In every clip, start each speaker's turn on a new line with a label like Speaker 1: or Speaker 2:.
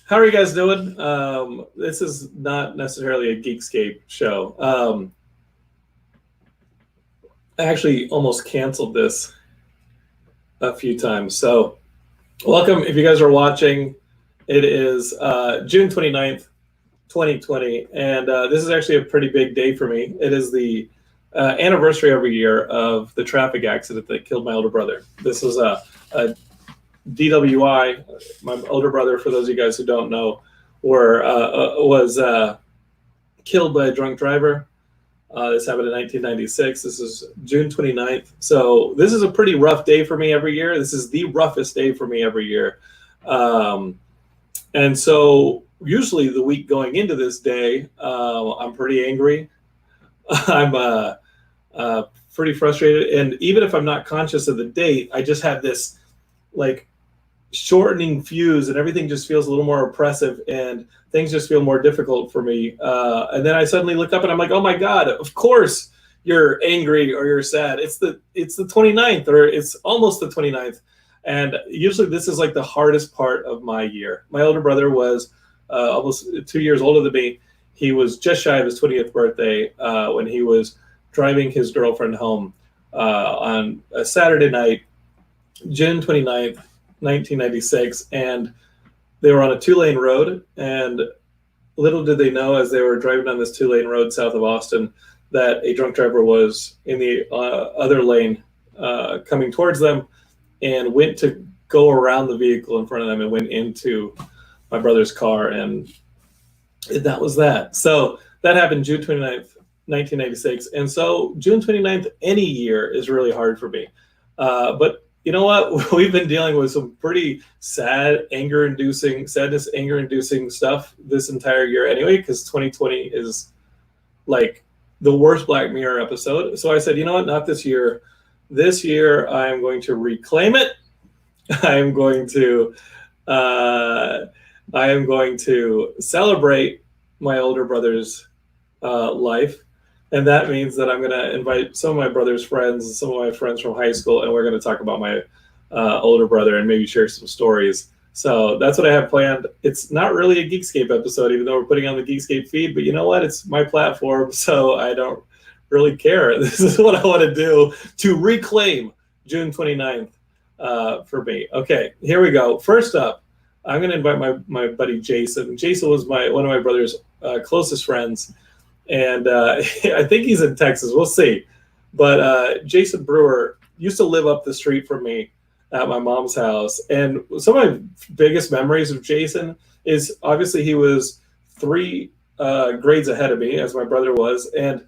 Speaker 1: How are you guys doing? This is not necessarily a Geekscape show. I actually almost canceled this a few times. So, welcome. If you guys are watching, it is June 29th, 2020. And this is actually a pretty big day for me. It is the anniversary every year of the traffic accident that killed my older brother. This was a DWI. My older brother, for those of you guys who don't know, was killed by a drunk driver. This happened in 1996. This is June 29th. So this is a pretty rough day for me every year. This is the roughest day for me every year. And so usually the week going into this day, I'm pretty angry. I'm pretty frustrated. And even if I'm not conscious of the date, I just have this like shortening fuse and everything just feels a little more oppressive and things just feel more difficult for me. And then I suddenly look up and I'm like, oh my God, of course you're angry or you're sad. It's the 29th or it's almost the 29th. And usually this is like the hardest part of my year. My older brother was almost 2 years older than me. He was just shy of his 20th birthday when he was driving his girlfriend home on a Saturday night, June 29th, 1996, and they were on a two-lane road, and little did they know as they were driving on this two-lane road south of Austin that a drunk driver was in the other lane coming towards them and went to go around the vehicle in front of them and went into my brother's car, and that was that. So that happened June 29th, 1996, and so June 29th any year is really hard for me. But you know what? We've been dealing with some pretty sadness, anger-inducing stuff this entire year anyway, because 2020 is like the worst Black Mirror episode. So I said, you know what? Not this year. This year, I am going to reclaim it. I am going to celebrate my older brother's life. And that means that I'm going to invite some of my brother's friends and some of my friends from high school, and we're going to talk about my older brother and maybe share some stories. So that's what I have planned. It's not really a Geekscape episode, even though we're putting on the Geekscape feed, but you know what? It's my platform, so I don't really care. This is what I want to do to reclaim June 29th for me. Okay, here we go. First up, I'm going to invite my buddy Jason. Jason was one of my brother's closest friends. And I think he's in Texas. We'll see. But Jason Brewer used to live up the street from me at my mom's house. And some of my biggest memories of Jason is obviously he was 3 grades ahead of me, as my brother was. And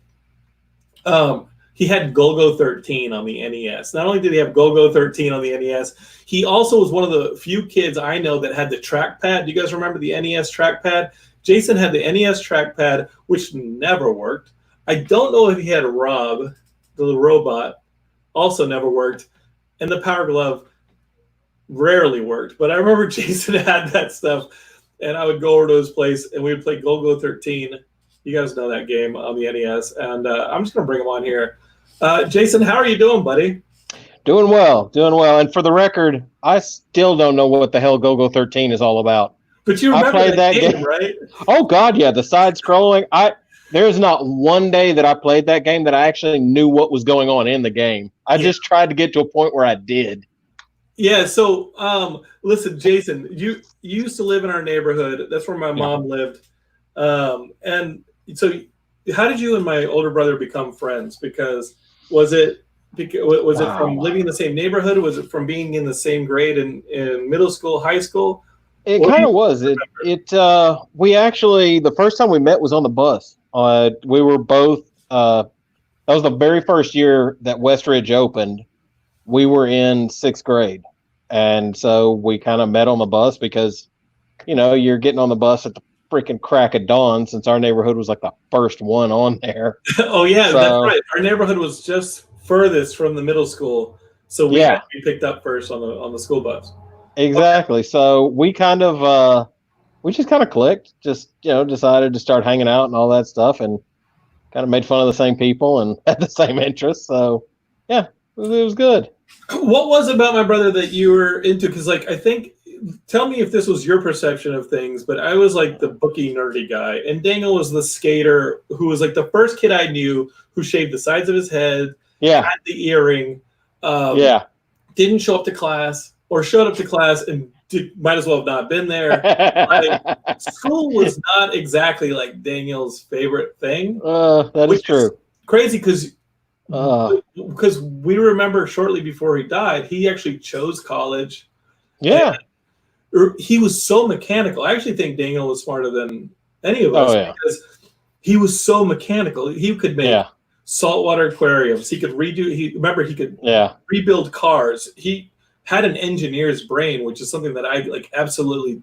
Speaker 1: he had Golgo 13 on the NES. Not only did he have Golgo 13 on the NES, he also was one of the few kids I know that had the trackpad. Do you guys remember the NES trackpad? Jason had the NES trackpad, which never worked. I don't know if he had Rob, the little robot, also never worked. And the Power Glove rarely worked. But I remember Jason had that stuff, and I would go over to his place, and we would play Golgo 13. You guys know that game on the NES. And I'm just going to bring him on here. Jason, how are you doing, buddy?
Speaker 2: Doing well. And for the record, I still don't know what the hell Golgo 13 is all about.
Speaker 1: But you remember that game, right?
Speaker 2: Oh, God, yeah. The side-scrolling. There's not one day that I played that game that I actually knew what was going on in the game. I just tried to get to a point where I did.
Speaker 1: Yeah, so listen, Jason, you used to live in our neighborhood. That's where my mom lived. And so how did you and my older brother become friends? Because was it from living in the same neighborhood? Was it from being in the same grade in middle school, high school?
Speaker 2: It kind of was. We actually, the first time we met was on the bus. We were both, that was the very first year that Westridge opened. We were in 6th grade. And so we kind of met on the bus because, you know, you're getting on the bus at the freaking crack of dawn since our neighborhood was like the first one on there.
Speaker 1: Oh, yeah, that's right. Our neighborhood was just furthest from the middle school. So we had to be picked up first on the school bus.
Speaker 2: Exactly. So we kind of we just kind of clicked, just, you know, decided to start hanging out and all that stuff, and kind of made fun of the same people and had the same interests. So yeah, it was good.
Speaker 1: What was it about my brother that you were into? Because like I think tell me if this was your perception of things, but I was like the bookie nerdy guy, and Daniel was the skater who was like the first kid I knew who shaved the sides of his head,
Speaker 2: Yeah.
Speaker 1: had the earring,
Speaker 2: Yeah.
Speaker 1: didn't show up to class or showed up to class and might as well have not been there. Like, school was not exactly like Daniel's favorite thing.
Speaker 2: That is true.
Speaker 1: Crazy because we remember shortly before he died, he actually chose college.
Speaker 2: Yeah.
Speaker 1: He was so mechanical. I actually think Daniel was smarter than any of us because he was so mechanical. He could make saltwater aquariums. He could he could rebuild cars. He had an engineer's brain, which is something that I like absolutely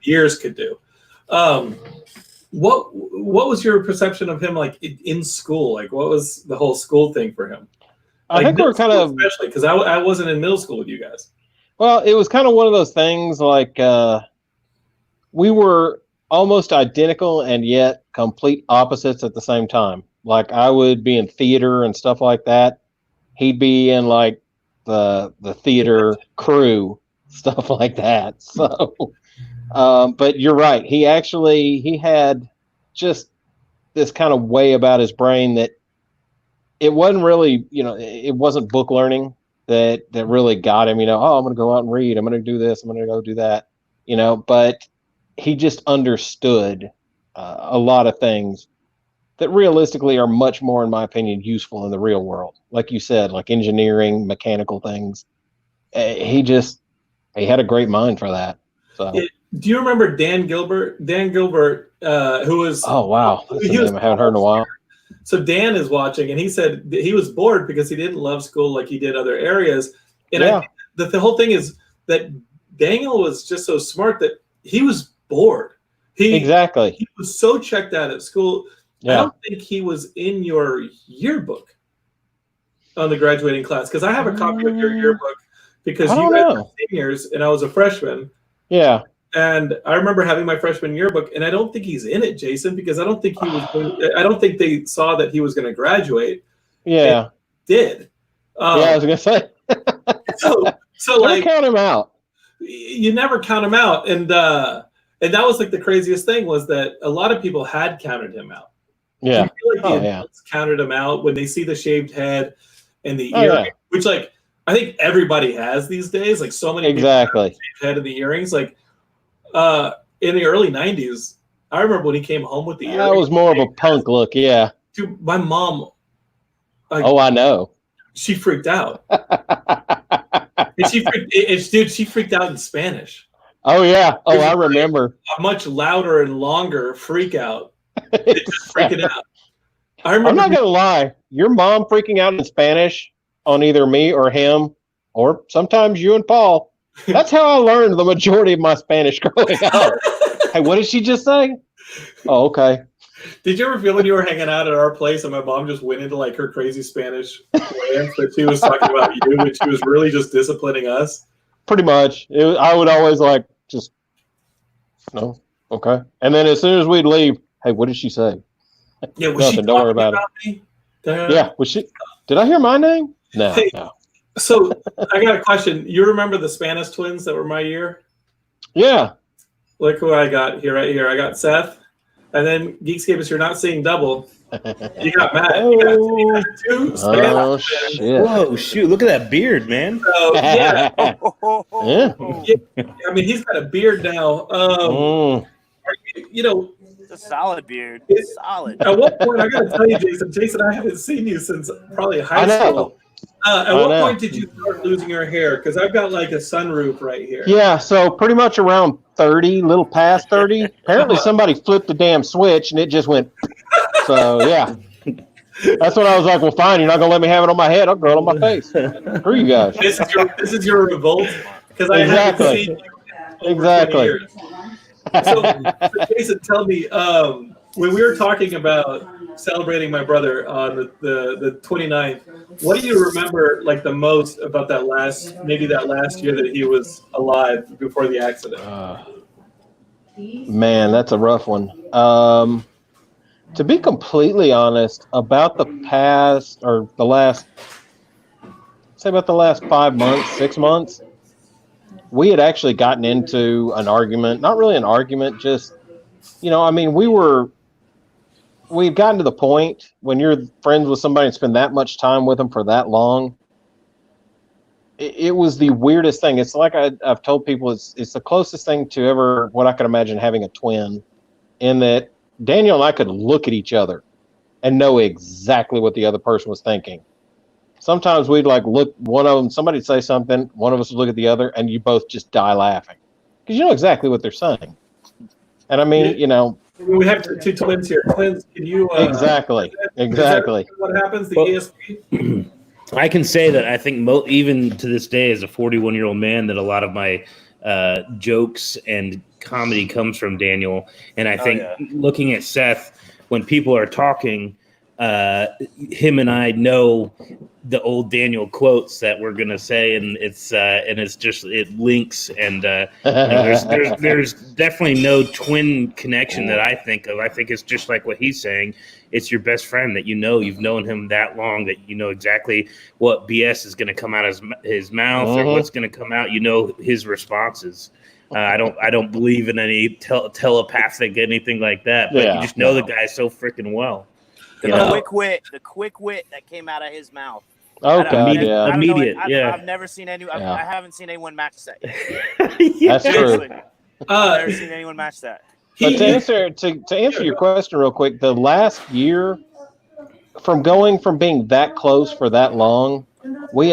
Speaker 1: years could do. What was your perception of him like in school? Like, what was the whole school thing for him?
Speaker 2: I think we're kind of,
Speaker 1: especially because I wasn't in middle school with you guys.
Speaker 2: Well, it was kind of one of those things like we were almost identical and yet complete opposites at the same time. Like I would be in theater and stuff like that. He'd be in like the theater crew, stuff like that. So, but you're right. He had just this kind of way about his brain that it wasn't really, it wasn't book learning that really got him, I'm going to go out and read. I'm going to do this. I'm going to go do that, but he just understood a lot of things that realistically are much more, in my opinion, useful in the real world. Like you said, like engineering, mechanical things. He had a great mind for that. So.
Speaker 1: Do you remember Dan Gilbert? Dan Gilbert, who was...
Speaker 2: Oh, wow. That's a name I haven't heard in a while.
Speaker 1: So Dan is watching, and he said that he was bored because he didn't love school like he did other areas. And I think that the whole thing is that Daniel was just so smart that he was bored. He was so checked out at school. Yeah. I don't think he was in your yearbook on the graduating class, because I have a copy of your yearbook because you guys were seniors and I was a freshman.
Speaker 2: Yeah.
Speaker 1: And I remember having my freshman yearbook, and I don't think he's in it, Jason, because I don't think he was. I don't think they saw that he was going to graduate.
Speaker 2: Yeah,
Speaker 1: did.
Speaker 2: I was going to say.
Speaker 1: so like,
Speaker 2: count him out.
Speaker 1: You never count him out, and that was like the craziest thing was that a lot of people had counted him out.
Speaker 2: Yeah,
Speaker 1: I feel like the adults counted him out when they see the shaved head and the earring, which like I think everybody has these days. Like so many people have the shaved head and the earrings, like. In the early 90s, I remember when he came home with the earrings.
Speaker 2: That was more of a punk look, yeah.
Speaker 1: Dude, my mom. Like,
Speaker 2: I know.
Speaker 1: She freaked out. And she freaked out in Spanish.
Speaker 2: Oh, yeah. Oh, I remember.
Speaker 1: A much louder and longer freak out. Just freaking out. I remember.
Speaker 2: I'm not going to lie. Your mom freaking out in Spanish on either me or him, or sometimes you and Paul. That's how I learned the majority of my Spanish growing up. Hey, what did she just say? Oh, okay.
Speaker 1: Did you ever feel when you were hanging out at our place and my mom just went into like her crazy Spanish rant that she was talking about you and she was really just disciplining us?
Speaker 2: Pretty much. I would always like just, no, okay. And then as soon as we'd leave, hey, what did she say?
Speaker 1: Yeah, was
Speaker 2: nothing,
Speaker 1: she
Speaker 2: don't worry about
Speaker 1: me?
Speaker 2: Yeah, was she? Did I hear my name? No, no.
Speaker 1: So I got a question. You remember the Spanish twins that were my year?
Speaker 2: Yeah.
Speaker 1: Look who I got here, right here. I got Seth, and then Geekscape, you're not seeing double. You got Matt. You got two Spanish twins.
Speaker 2: Shit.
Speaker 3: Whoa, shoot! Look at that beard, man.
Speaker 1: So yeah. I mean, he's got a beard now.
Speaker 4: It's a solid beard. Solid.
Speaker 1: At what point I got to tell you, Jason, I haven't seen you since probably high school. At what point did you start losing your hair? Because I've got like a sunroof right here.
Speaker 2: Yeah, so pretty much around 30, little past 30. Apparently somebody flipped the damn switch and it just went. So, yeah. That's when I was like, well, fine, you're not going to let me have it on my head. I'll grow it on my face. Screw you guys.
Speaker 1: This is your revolt? Because I haven't seen you in over 20 years. So, Jason, tell me, when we were talking about celebrating my brother on the 29th, what do you remember like the most about that last year that he was alive before the accident?
Speaker 2: Man, that's a rough one. To be completely honest, about the last 5 months, 6 months, we had actually gotten into an argument, not really an argument, just, I mean, we've gotten to the point when you're friends with somebody and spend that much time with them for that long. It was the weirdest thing. It's like I've told people, it's the closest thing to ever what I could imagine having a twin, in that Daniel and I could look at each other and know exactly what the other person was thinking. Sometimes we'd like look, one of them, somebody'd say something, one of us would look at the other, and you both just die laughing because you know exactly what they're saying. And I mean,
Speaker 1: we have two twins here. Twins, can you
Speaker 2: exactly.
Speaker 1: Is that what happens? The ESP.
Speaker 3: I can say that I think even to this day, as a 41-year-old man, that a lot of my jokes and comedy comes from Daniel. And I think looking at Seth, when people are talking, him and I know the old Daniel quotes that we're gonna say, and it's just it links, and there's definitely no twin connection that I think of. I think it's just like what he's saying. It's your best friend that you've known him that long, that you know exactly what BS is going to come out of his mouth or what's going to come out. You know his responses. I don't believe in any telepathic anything like that, but you just know the guy so freaking well.
Speaker 4: The quick wit that came out of his mouth.
Speaker 2: Oh God, yeah,
Speaker 3: immediate.
Speaker 4: I've never seen anyone. I haven't seen anyone match that.
Speaker 2: That's true.
Speaker 4: I've never seen anyone match that.
Speaker 2: But to answer your question real quick, the last year, from being that close for that long, we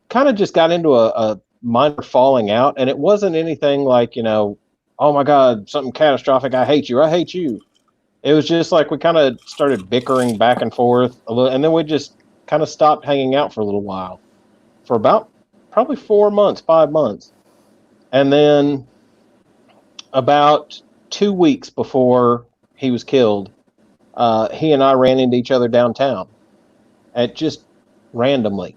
Speaker 2: kind of just got into a minor falling out, and it wasn't anything like, oh my God, something catastrophic. I hate you. It was just like we kind of started bickering back and forth a little, and then we just kind of stopped hanging out for a little while, for about probably 5 months, and then about 2 weeks before he was killed, he and I ran into each other downtown at just randomly,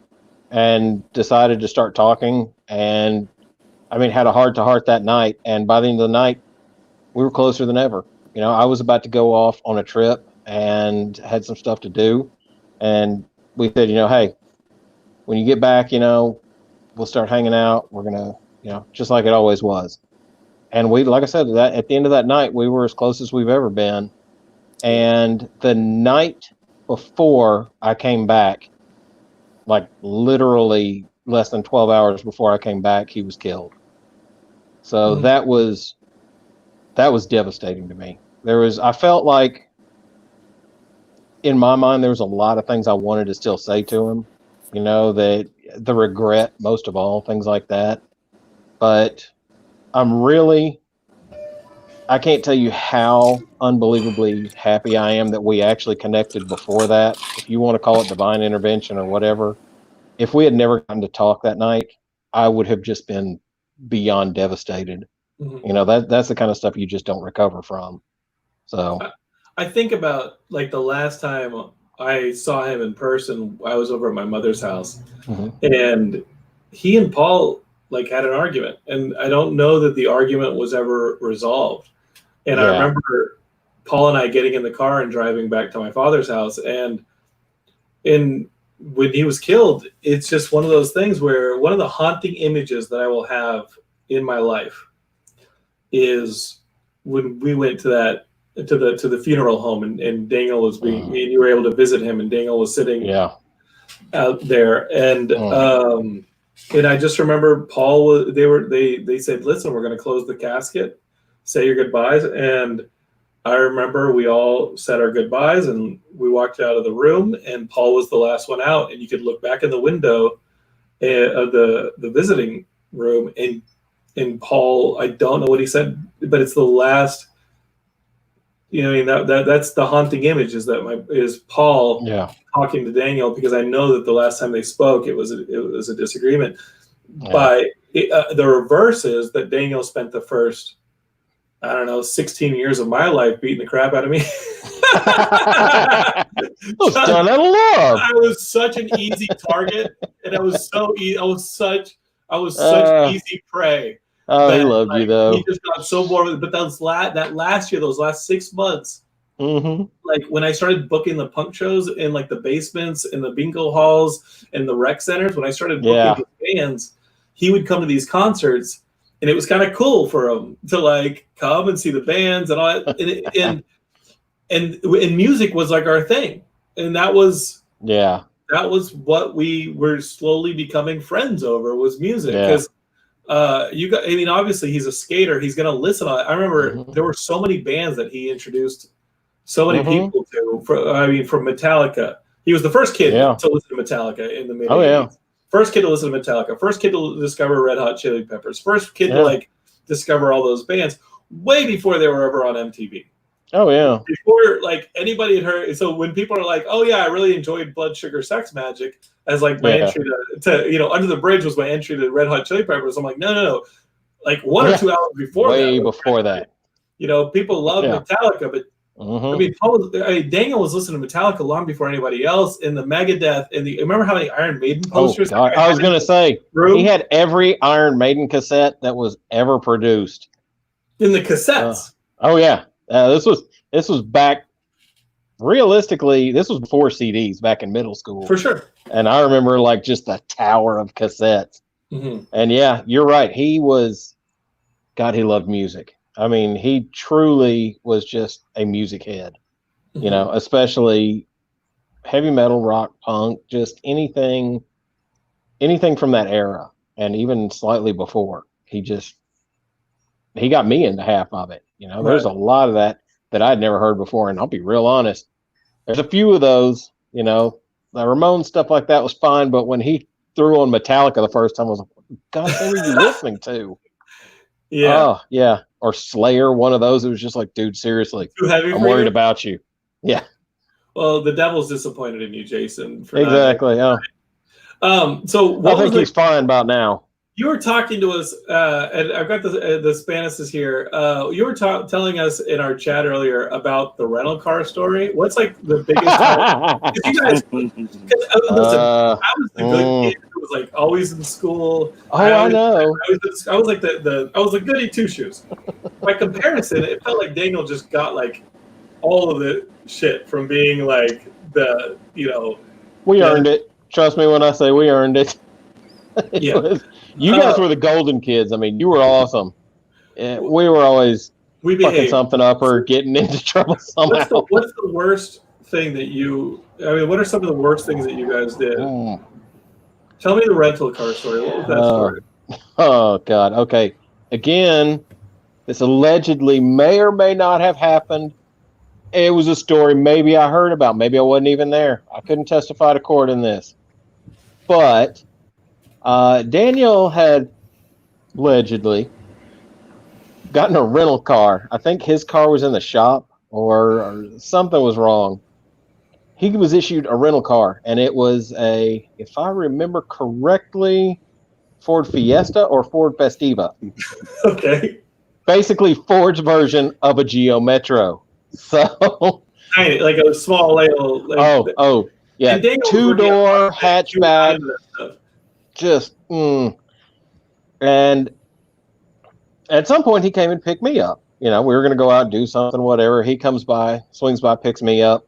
Speaker 2: and decided to start talking. And I mean, had a heart to heart that night. And by the end of the night, we were closer than ever. I was about to go off on a trip and had some stuff to do. And we said, hey, when you get back, we'll start hanging out. We're going to, just like it always was. And we, like I said, that at the end of that night, we were as close as we've ever been. And the night before I came back, like literally less than 12 hours before I came back, he was killed. So that was devastating to me. I felt like, in my mind, there was a lot of things I wanted to still say to him, that the regret, most of all, things like that. But I can't tell you how unbelievably happy I am that we actually connected before that. If you want to call it divine intervention or whatever, if we had never gotten to talk that night, I would have just been beyond devastated. Mm-hmm. That's the kind of stuff you just don't recover from. So
Speaker 1: I think about like the last time I saw him in person, I was over at my mother's house, and he and Paul had an argument, and I don't know that the argument was ever resolved. And I remember Paul and I getting in the car and driving back to my father's house, and when he was killed, it's just one of those things where one of the haunting images that I will have in my life is when we went to the funeral home, and Daniel was and you were able to visit him, and Daniel was sitting out there, and I just remember Paul, they said, listen, we're going to close the casket, say your goodbyes. And I remember we all said our goodbyes, and we walked out of the room, and Paul was the last one out, and you could look back in the window of the visiting room, and Paul, I don't know what he said, but it's the last, that's the haunting image, is Paul talking to Daniel, because I know that the last time they spoke, it was a disagreement. By the reverse is that Daniel spent the first, 16 years of my life beating the crap out of me.
Speaker 2: I was done out of love.
Speaker 1: I was such an easy target, and I was such easy prey.
Speaker 2: Oh, he loved you though.
Speaker 1: He just got so bored with it. But that last year, those last 6 months, like when I started booking the punk shows in like the basements and the bingo halls and the rec centers, when I started booking the bands, he would come to these concerts, and it was kind of cool for him to like come and see the bands and all that. And music was like our thing, and that was what we were slowly becoming friends over, was music. Because obviously he's a skater, he's gonna listen on it. I remember there were so many bands that he introduced so many people to. From Metallica, he was the first kid to listen to Metallica in the mid 80s. First kid to listen to Metallica, first kid to discover Red Hot Chili Peppers, first kid to like discover all those bands way before they were ever on MTV.
Speaker 2: Oh yeah.
Speaker 1: Before like anybody had heard. So when people are like, "Oh yeah, I really enjoyed Blood Sugar Sex Magic," as like my entry to Under the Bridge was my entry to Red Hot Chili Peppers. I'm like, no. Like 1 or 2 hours before
Speaker 2: way before that.
Speaker 1: People love Metallica, but Daniel was listening to Metallica long before anybody else. In the Megadeth, remember how many Iron Maiden posters?
Speaker 2: I was gonna say he had every Iron Maiden cassette that was ever produced
Speaker 1: in the cassettes.
Speaker 2: This was back. Realistically, this was before CDs, back in middle school
Speaker 1: for sure.
Speaker 2: And I remember like just the tower of cassettes. And yeah, you're right. He loved music. I mean, he truly was just a music head, especially heavy metal, rock, punk, just anything from that era. And even slightly before, he got me into half of it. There's a lot of that I'd never heard before. And I'll be real honest, there's a few of those, the Ramones stuff like that was fine. But when he threw on Metallica the first time, I was like, what God damn are you listening to? Yeah. Oh, yeah. Or Slayer, one of those. It was just like, dude, seriously, I'm worried about you. Yeah.
Speaker 1: Well, the devil's disappointed in you, Jason.
Speaker 2: Exactly. Yeah.
Speaker 1: So
Speaker 2: I think he's fine about now.
Speaker 1: You were talking to us, and I've got the Spanishes here. You were telling us in our chat earlier about the rental car story. What's like the biggest? You guys, listen, I was the good kid who was like always in school.
Speaker 2: I know.
Speaker 1: I was like I was a goody two shoes. By comparison, it felt like Daniel just got like all of the shit from being like
Speaker 2: We earned it. Trust me when I say we earned it. You guys were the golden kids. I mean, you were awesome. We were always fucking something up or getting into trouble somehow.
Speaker 1: What's the worst thing that what are some of the worst things that you guys did? Tell me the rental car story. What was that story?
Speaker 2: Oh, God. Okay. Again, this allegedly may or may not have happened. It was a story maybe I heard about. Maybe I wasn't even there. I couldn't testify to court in this. But Daniel had allegedly gotten a rental car. I think his car was in the shop or something was wrong. He was issued a rental car, and it was if I remember correctly, Ford Fiesta or Ford Festiva.
Speaker 1: Okay.
Speaker 2: Basically Ford's version of a Geo Metro. So
Speaker 1: like a small little
Speaker 2: yeah, 2-door hatchback. Just and at some point he came and picked me up. We were going to go out and do something, whatever. He comes by, swings by, picks me up,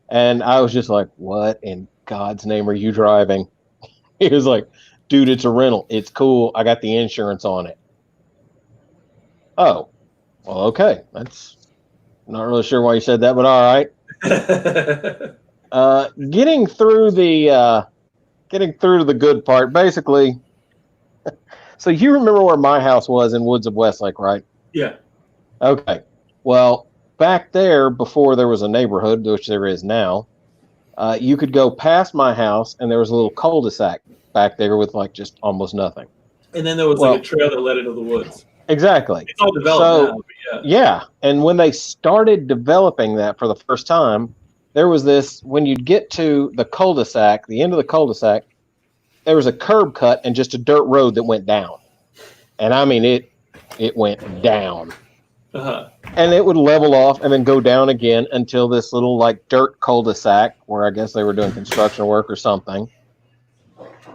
Speaker 2: and I was just like, what in God's name are you driving? He was like, dude, it's a rental, it's cool, I got the insurance on it. Oh, well, okay, that's not really sure why you said that, but all right. Getting through to the good part, basically. So you remember where my house was in Woods of Westlake, right?
Speaker 1: Yeah.
Speaker 2: Okay. Well, back there, before there was a neighborhood, which there is now, you could go past my house, and there was a little cul-de-sac back there with like just almost nothing.
Speaker 1: And then there was like a trail that led into the woods.
Speaker 2: Exactly.
Speaker 1: It's all developed now, but
Speaker 2: yeah. And when they started developing that for the first time, there was this, when you'd get to the cul-de-sac, the end of the cul-de-sac, there was a curb cut and just a dirt road that went down. And I mean, it went down. And it would level off and then go down again until this little like dirt cul-de-sac where I guess they were doing construction work or something.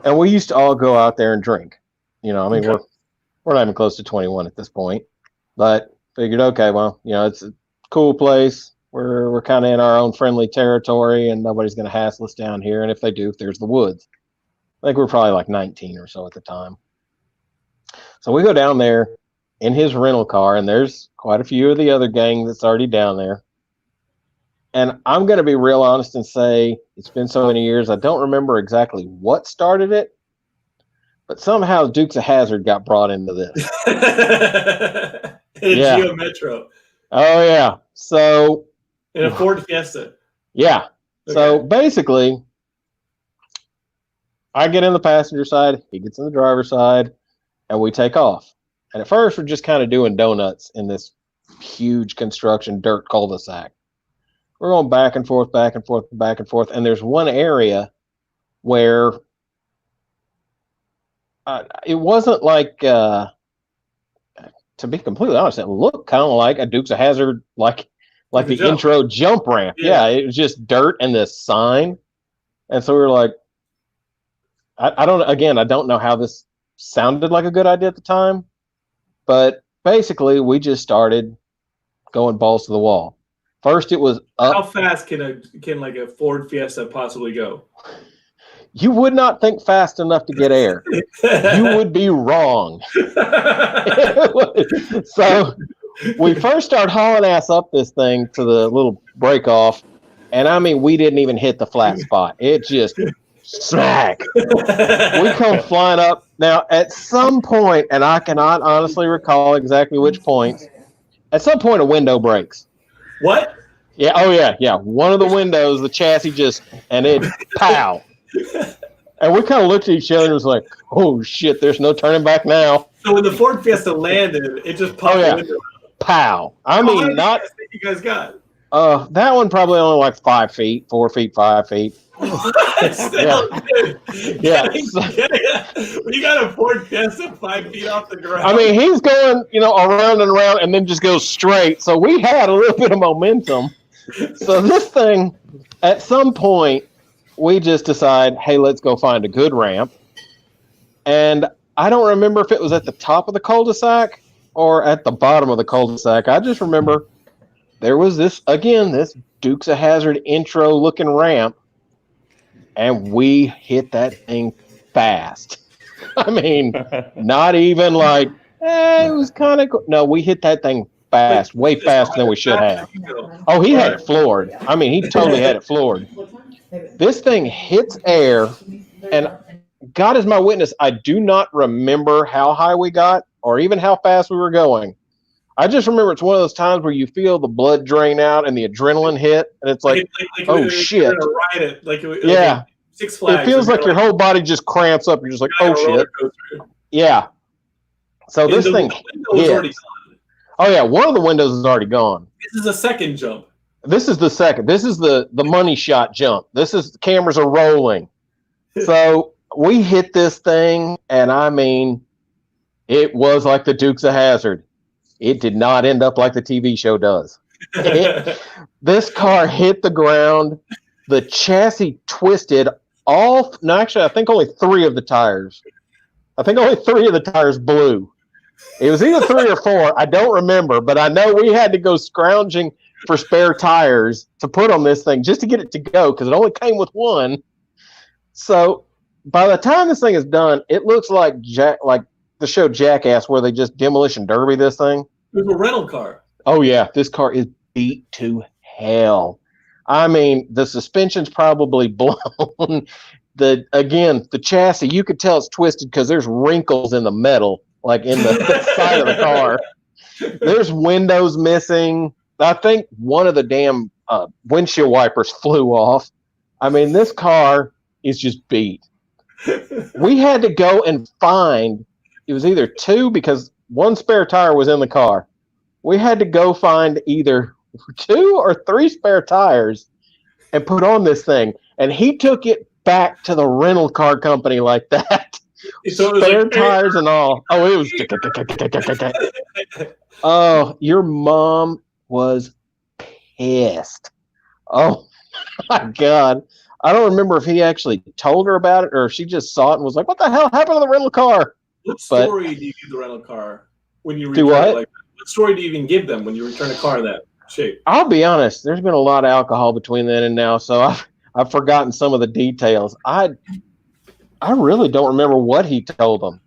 Speaker 2: And we used to all go out there and drink. We're not even close to 21 at this point, but figured, okay, well, it's a cool place. We're kind of in our own friendly territory and nobody's going to hassle us down here. And if they do, there's the woods. I think we're probably like 19 or so at the time. So we go down there in his rental car, and there's quite a few of the other gang that's already down there. And I'm going to be real honest and say it's been so many years, I don't remember exactly what started it, but somehow Dukes of Hazzard got brought into this.
Speaker 1: In a Geo Metro.
Speaker 2: Oh, yeah. So
Speaker 1: in a Ford Fiesta.
Speaker 2: Yeah. Okay. So basically, I get in the passenger side, he gets in the driver's side, and we take off. And at first, we're just kind of doing donuts in this huge construction dirt cul-de-sac. We're going back and forth, back and forth, back and forth. And there's one area where it wasn't like, to be completely honest, it looked kind of like a Dukes of Hazzard, like the intro jump ramp. Yeah, it was just dirt and this sign. And so we were like, I don't know how this sounded like a good idea at the time, but basically we just started going balls to the wall. First, it was up.
Speaker 1: How fast can like a Ford Fiesta possibly go?
Speaker 2: You would not think fast enough to get air. You would be wrong. So we first started hauling ass up this thing to the little break off, and I mean, we didn't even hit the flat spot. It just smack. We come flying up. Now, at some point, and I cannot honestly recall exactly which points, at some point a window breaks.
Speaker 1: What?
Speaker 2: Yeah. Oh, yeah. Yeah. One of the windows, the chassis and it pow. And we kind of looked at each other and was like, oh, shit, there's no turning back now.
Speaker 1: So when the Ford Fiesta landed, it just popped the window.
Speaker 2: Pow. I mean, not.
Speaker 1: You guys got?
Speaker 2: That one probably only like 5 feet, 4 feet, 5 feet.
Speaker 1: Still,
Speaker 2: yeah.
Speaker 1: You got a Ford Fiesta 5 feet off the ground.
Speaker 2: I mean, he's going, around and around and then just goes straight. So we had a little bit of momentum. So this thing, at some point, we just decide, hey, let's go find a good ramp. And I don't remember if it was at the top of the cul-de-sac or at the bottom of the cul-de-sac. I just remember there was this Dukes of Hazzard intro looking ramp, and we hit that thing fast. I mean, not even like, it was kind of cool. No, we hit that thing fast, way faster than we should have. Oh, he had it floored. I mean, he totally had it floored. This thing hits air, and God is my witness, I do not remember how high we got or even how fast we were going. I just remember it's one of those times where you feel the blood drain out and the adrenaline hit, and it's like oh, shit. Yeah.
Speaker 1: Six Flags.
Speaker 2: It feels like your whole body just cramps up. You're just like, oh, shit. Yeah. So this thing hits. Oh, yeah. One of the windows is already gone.
Speaker 1: This is a second jump.
Speaker 2: This is the second. This is the money shot jump. The cameras are rolling. So we hit this thing, and I mean, it was like the Dukes of Hazzard. It did not end up like the TV show does. This car hit the ground. The chassis twisted actually, I think only 3 of the tires. I think only 3 of the tires blew. It was either 3 or 4. I don't remember, but I know we had to go scrounging for spare tires to put on this thing just to get it to go because it only came with 1. So by the time this thing is done, it looks like the show Jackass where they just demolition derby this thing.
Speaker 1: It was a rental car.
Speaker 2: Oh, yeah. This car is beat to hell. I mean, the suspension's probably blown. The chassis, you could tell it's twisted because there's wrinkles in the metal, like in the side of the car. There's windows missing. I think one of the damn windshield wipers flew off. I mean, this car is just beat. We had to go and find, it was either 2 because 1 spare tire was in the car. We had to go find either 2 or 3 spare tires and put on this thing. And he took it back to the rental car company like that. So spare tires and all. Oh, it was. Oh, your mom was pissed. Oh, my God. I don't remember if he actually told her about it or if she just saw it and was like, what the hell happened to the rental car?
Speaker 1: What story do you give the rental car when you return
Speaker 2: what?
Speaker 1: It like that? What story do you even give them when you return a car in that shape?
Speaker 2: I'll be honest. There's been a lot of alcohol between then and now, so I've forgotten some of the details. I really don't remember what he told them.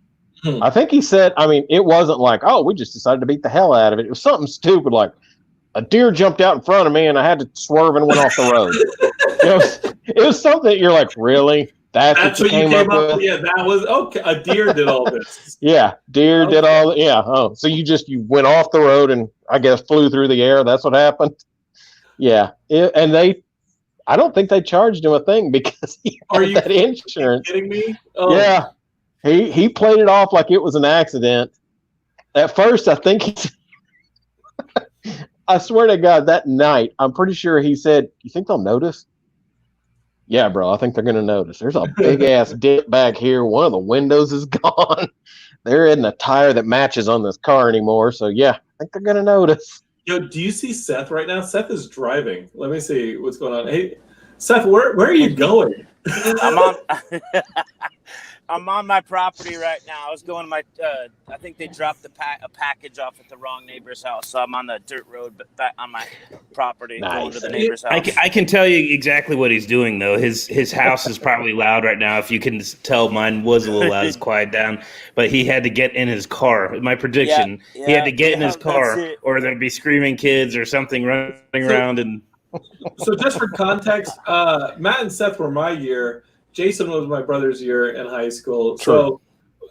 Speaker 2: I think he said, I mean, it wasn't like, oh, we just decided to beat the hell out of it. It was something stupid like a deer jumped out in front of me and I had to swerve and went off the road. It was something that you're like, really? That's what you came up with?
Speaker 1: Yeah, that was okay. A deer did all this.
Speaker 2: Yeah, deer did all. Yeah. Oh, so you went off the road and I guess flew through the air. That's what happened. Yeah, and I don't think they charged him a thing because he had that insurance.
Speaker 1: Are you kidding me? Oh.
Speaker 2: Yeah, he played it off like it was an accident. At first, I think I swear to God, that night, I'm pretty sure he said, "You think they'll notice?" Yeah, bro, I think they're going to notice. There's a big-ass dent back here. One of the windows is gone. There isn't a tire that matches on this car anymore. So, yeah, I think they're going to notice.
Speaker 1: Yo, do you see Seth right now? Seth is driving. Let me see what's going on. Hey, Seth, where are you going?
Speaker 4: I'm on my property right now. I was going to my. I think they dropped a package off at the wrong neighbor's house, so I'm on the dirt road, but back on my property, going to the neighbor's house.
Speaker 3: I can tell you exactly what he's doing though. His house is probably loud right now. If you can tell, mine was a little loud. It's quiet down, but he had to get in his car. My prediction: he had to get in his car, or there'd be screaming kids or something running around. And
Speaker 1: so, just for context, Matt and Seth were my year. Jason was my brother's year in high school. True. So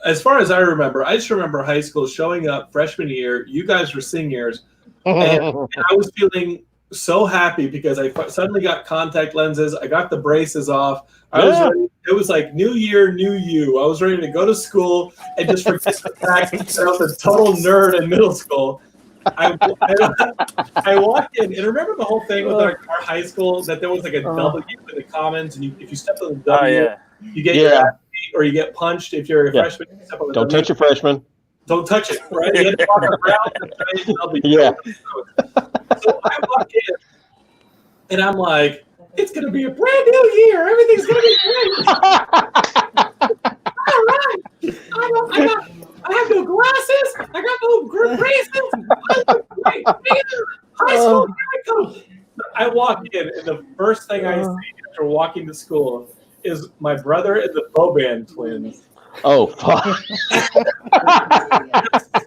Speaker 1: as far as I remember, I just remember high school showing up freshman year. You guys were seniors. And I was feeling so happy because I suddenly got contact lenses. I got the braces off. I was ready. It was like new year, new you. I was ready to go to school and just forget the fact that I was a total nerd in middle school. I walked in, and remember the whole thing with our high school that there was like a W in the commons, and if you step on the W, you get your ass beat or you get punched if you're a freshman. You step on the
Speaker 2: Don't touch your freshman.
Speaker 1: Don't touch it, right? You have to walk around the W.
Speaker 2: Yeah.
Speaker 1: So I walk in, and I'm like, it's going to be a brand new year. Everything's going to be great. All right. I have no glasses. I got no braces. I look great. High school, here I go. I walk in, and the first thing I see after walking to school is my brother and the Boban twins.
Speaker 2: Oh, fuck.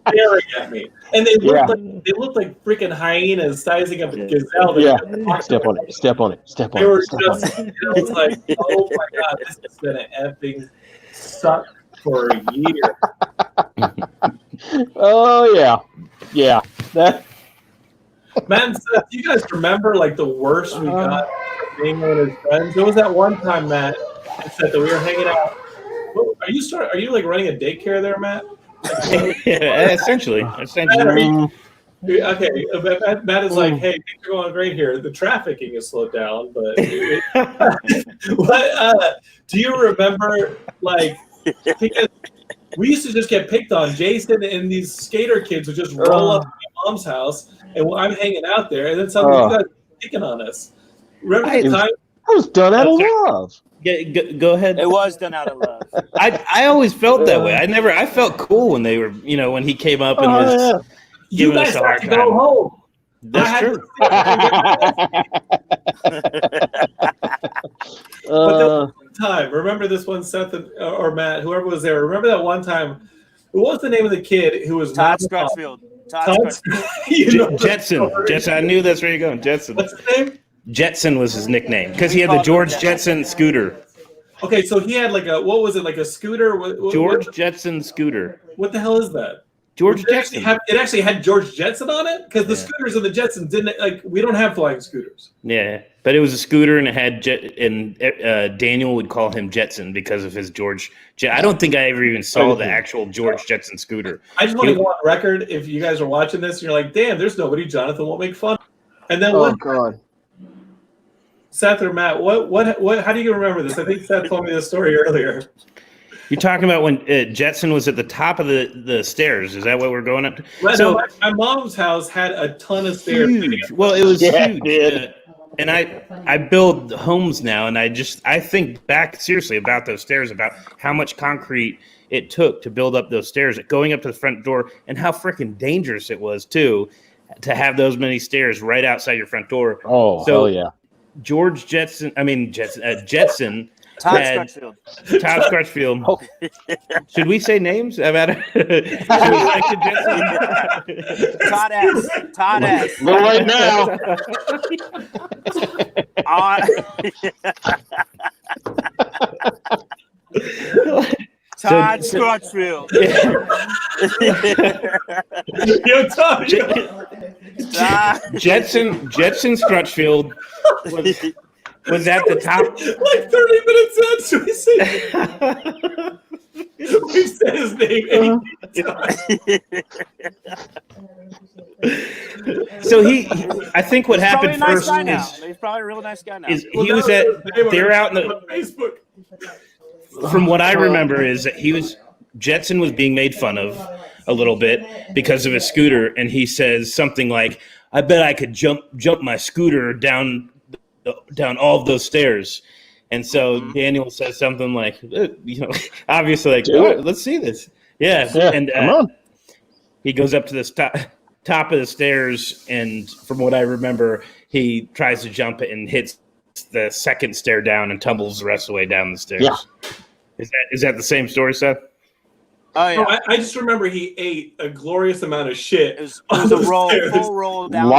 Speaker 1: Staring at me. And they looked like freaking hyenas sizing up a gazelle.
Speaker 2: Yeah. Step on it. Step on it. Step on it.
Speaker 1: They were just, it was like, oh my God, this has been an effing suck for a year.
Speaker 2: Oh yeah, yeah. That.
Speaker 1: Man, Seth, do you guys remember like the worst we got being one of his friends? There was that one time, Matt, and Seth, that we were hanging out. Are you like running a daycare there, Matt?
Speaker 3: Yeah, essentially.
Speaker 1: Okay, Matt is like, hey, things are going great here. The trafficking is slowed down, but do you remember like? Because we used to just get picked on. Jason and these skater kids would just roll up to my mom's house, and I'm hanging out there, and then suddenly you guys are picking on us. Remember the time?
Speaker 2: I was done out of love.
Speaker 3: Go ahead.
Speaker 4: It was done out of love.
Speaker 3: I always felt that way. I felt cool when they were, when he came up and was giving us a hard time.
Speaker 1: Go home.
Speaker 3: That's true.
Speaker 1: But there was one time, remember this one, Seth or Matt, whoever was there. Remember that one time? What was the name of the kid who was
Speaker 4: Todd Scotchfield?
Speaker 3: Jetson. Jetson. I knew that's where you're going. Jetson.
Speaker 1: What's his name?
Speaker 3: Jetson was his nickname because he had the George Jetson scooter.
Speaker 1: Okay, so he had like a scooter?
Speaker 3: George Jetson scooter.
Speaker 1: What the hell is that?
Speaker 3: George Jetson.
Speaker 1: It actually had George Jetson on it? Because the scooters and the Jetsons didn't, we don't have flying scooters.
Speaker 3: Yeah, but it was a scooter and it had Daniel would call him Jetson because of his George. I don't think I ever even saw the actual George Jetson scooter.
Speaker 1: I just want to go on record if you guys are watching this and you're like, damn, there's nobody Jonathan won't make fun of. And then
Speaker 2: God.
Speaker 1: Seth or Matt, what? How do you remember this? I think Seth told me this story earlier.
Speaker 3: You're talking about when Jetson was at the top of the stairs. Is that what we're going up to?
Speaker 1: Well, so my mom's house had a ton of stairs.
Speaker 3: Huge. Well, it was huge. And I build homes now, and I think back seriously about those stairs, about how much concrete it took to build up those stairs, going up to the front door, and how freaking dangerous it was too to have those many stairs right outside your front door.
Speaker 2: Oh, so, hell yeah.
Speaker 3: Jetson
Speaker 4: Todd Scrutchfield.
Speaker 3: Todd Scrutchfield. Oh. Should we say names? Should we like
Speaker 4: Todd S. Todd S.
Speaker 2: Go right now.
Speaker 4: Todd Scrutchfield.
Speaker 1: Yo, Todd.
Speaker 3: Jetson Scrutchfield was at the top.
Speaker 1: Like 30 minutes in, we said his name 8 times.
Speaker 3: So I think what happened first
Speaker 4: he's probably a real nice guy now.
Speaker 3: They're out in the
Speaker 1: Facebook.
Speaker 3: From what I remember is that Jetson was being made fun of a little bit because of his scooter, and he says something like, "I bet I could jump my scooter down all of those stairs." And so Daniel says something like, obviously like, let's see this. Yeah. And he goes up to the top of the stairs, and from what I remember, he tries to jump it and hits the second stair down and tumbles the rest of the way down the stairs. Yeah. Is that the same story, Seth?
Speaker 4: Oh yeah.
Speaker 1: No, I just remember he ate a glorious amount of shit.
Speaker 4: It was a full roll down.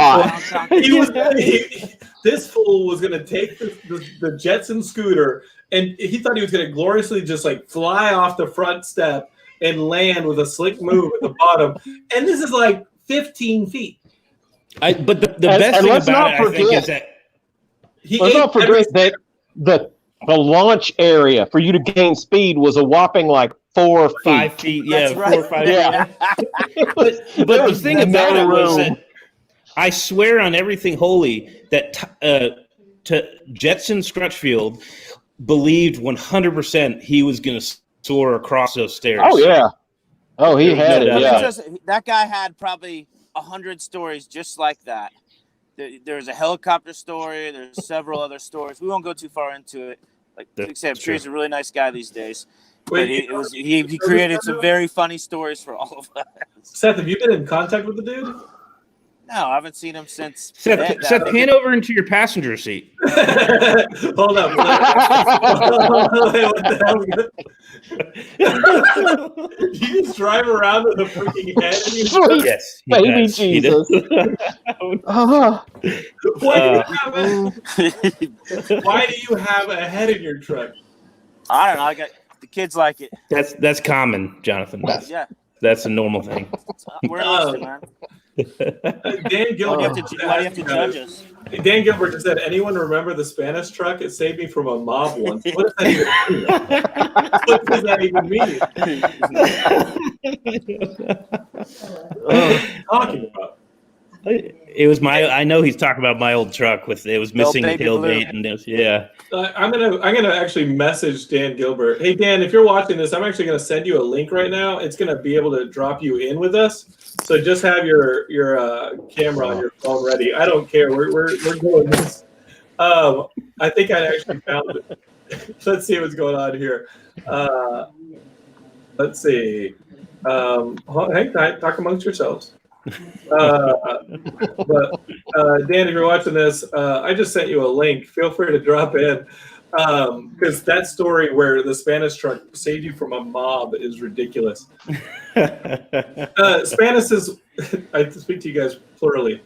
Speaker 1: This fool was going to take the Jetson scooter, and he thought he was going to gloriously just like fly off the front step and land with a slick move at the bottom. And this is like 15 feet.
Speaker 3: But the best thing about it, I think, is that
Speaker 2: let's not forget that the launch area for you to gain speed was a whopping like 4 feet.
Speaker 3: 5 feet, yeah,
Speaker 4: That's right.
Speaker 3: 4 or 5 feet.
Speaker 2: Yeah.
Speaker 3: But the thing about it was that I swear on everything holy that Jetson Scrutchfield believed 100% he was going to soar across those stairs.
Speaker 2: Oh yeah. Oh, he had it. Yeah.
Speaker 4: That guy had probably 100 stories just like that. There's a helicopter story. There's several other stories. We won't go too far into it. Like I'm sure he's a really nice guy these days. But he created some very funny stories for all of us.
Speaker 1: Seth, have you been in contact with the dude?
Speaker 4: No, I haven't seen him since.
Speaker 3: Seth, pan over into your passenger seat.
Speaker 1: Hold up. What the hell? You just drive around with a freaking head?
Speaker 3: Yes.
Speaker 2: Baby Jesus.
Speaker 1: Why do you have a head in your truck?
Speaker 4: I don't know. The kids like it.
Speaker 3: That's common, Jonathan. That's a normal thing.
Speaker 4: We're used to, man.
Speaker 1: Dan Gilbert.
Speaker 4: Why do you have to judge us?
Speaker 1: Dan Gilbert just said, "Anyone remember the Spanish truck? It saved me from a mob once." What does that even mean? What are you talking about?
Speaker 3: It was I know he's talking about my old truck it was missing the tailgate and yeah.
Speaker 1: I'm gonna actually message Dan Gilbert. Hey Dan, if you're watching this, I'm actually gonna send you a link right now. It's gonna be able to drop you in with us. So just have your camera on your phone ready. I don't care. We're doing this. I think I actually found it. Let's see what's going on here. Let's see. Hang tight. Talk amongst yourselves. But Dan, if you're watching this, I just sent you a link. Feel free to drop in because that story where the Spanish truck saved you from a mob is ridiculous. Spanish is. I speak to you guys plurally.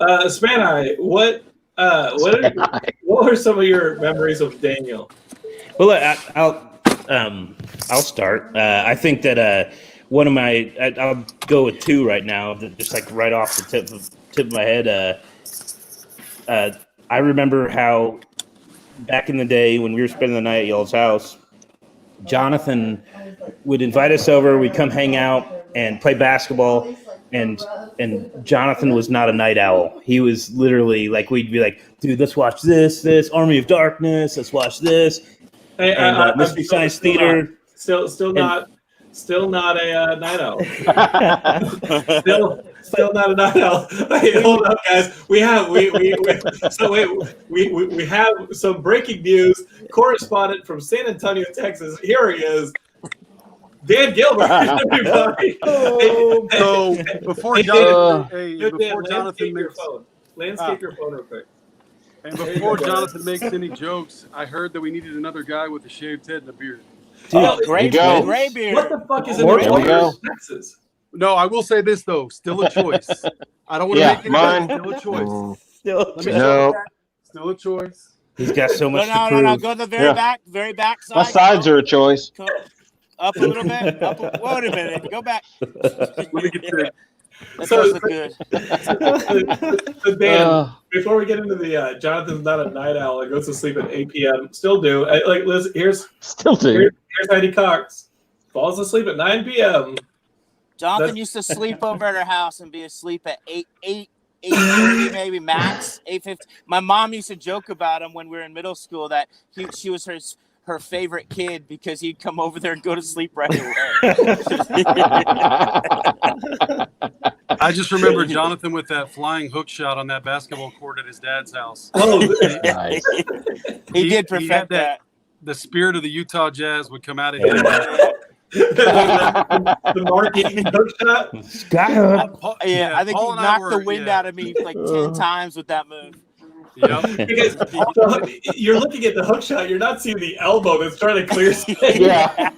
Speaker 1: Spani, what are some of your memories of Daniel?
Speaker 3: Well, I'll start. I think that. One of I'll go with two right now, just like right off the tip of my head. I remember how back in the day when we were spending the night at y'all's house, Jonathan would invite us over. We'd come hang out and play basketball, and Jonathan was not a night owl. He was literally like, we'd be like, dude, let's watch this Army of Darkness. Let's watch this.
Speaker 1: Hey,
Speaker 3: Mystery Science Theater.
Speaker 1: Still not a night owl. still not a night owl. Hey, hold up, guys. We have some breaking news. Correspondent from San Antonio, Texas. Here he is, Dan Gilbert. Everybody.
Speaker 5: So before Jonathan,
Speaker 1: landscape your phone real quick.
Speaker 5: And before Jonathan makes any jokes, I heard that we needed another guy with a shaved head and a beard.
Speaker 4: Oh,
Speaker 2: There you go.
Speaker 4: gray beard.
Speaker 1: What the fuck is in
Speaker 3: There
Speaker 1: the
Speaker 2: we go.
Speaker 1: Texas?
Speaker 5: No, I will say this though, still a choice. I don't want to
Speaker 2: Yeah,
Speaker 5: make it
Speaker 2: mine.
Speaker 5: still a choice.
Speaker 3: Still,
Speaker 5: Let me
Speaker 2: No.
Speaker 5: show you that. Still a choice.
Speaker 3: he's got so much to
Speaker 4: No.
Speaker 3: prove.
Speaker 4: Go to the very back side.
Speaker 2: My sides are a choice.
Speaker 4: Come up a little bit. Wait a minute. Go back.
Speaker 5: Let me get there.
Speaker 4: That
Speaker 1: So-
Speaker 4: does look good.
Speaker 1: So Dan, before we get into the Jonathan's not a night owl and goes to sleep at 8 p.m. Still do. Like, listen, here's
Speaker 2: Still do.
Speaker 1: Heidi Cox. Falls asleep at 9 p.m.
Speaker 4: Jonathan used to sleep over at her house and be asleep at 8:30 maybe max 8:50. My mom used to joke about him when we were in middle school that she was her favorite kid because he'd come over there and go to sleep right away.
Speaker 5: I just remember Jonathan with that flying hook shot on that basketball court at his dad's house.
Speaker 1: Oh,
Speaker 2: Nice.
Speaker 4: He did
Speaker 5: had
Speaker 4: perfect that.
Speaker 5: The spirit of the Utah Jazz would come out of him.
Speaker 1: the marquee hook shot.
Speaker 3: Skyhook.
Speaker 4: Yeah, I think he
Speaker 5: Paul and I
Speaker 4: knocked
Speaker 5: were-
Speaker 4: the wind out of me like 10 times with that move.
Speaker 5: Yep.
Speaker 1: Because you're looking at the hook shot, you're not seeing the elbow that's trying to clear space.
Speaker 2: Yeah.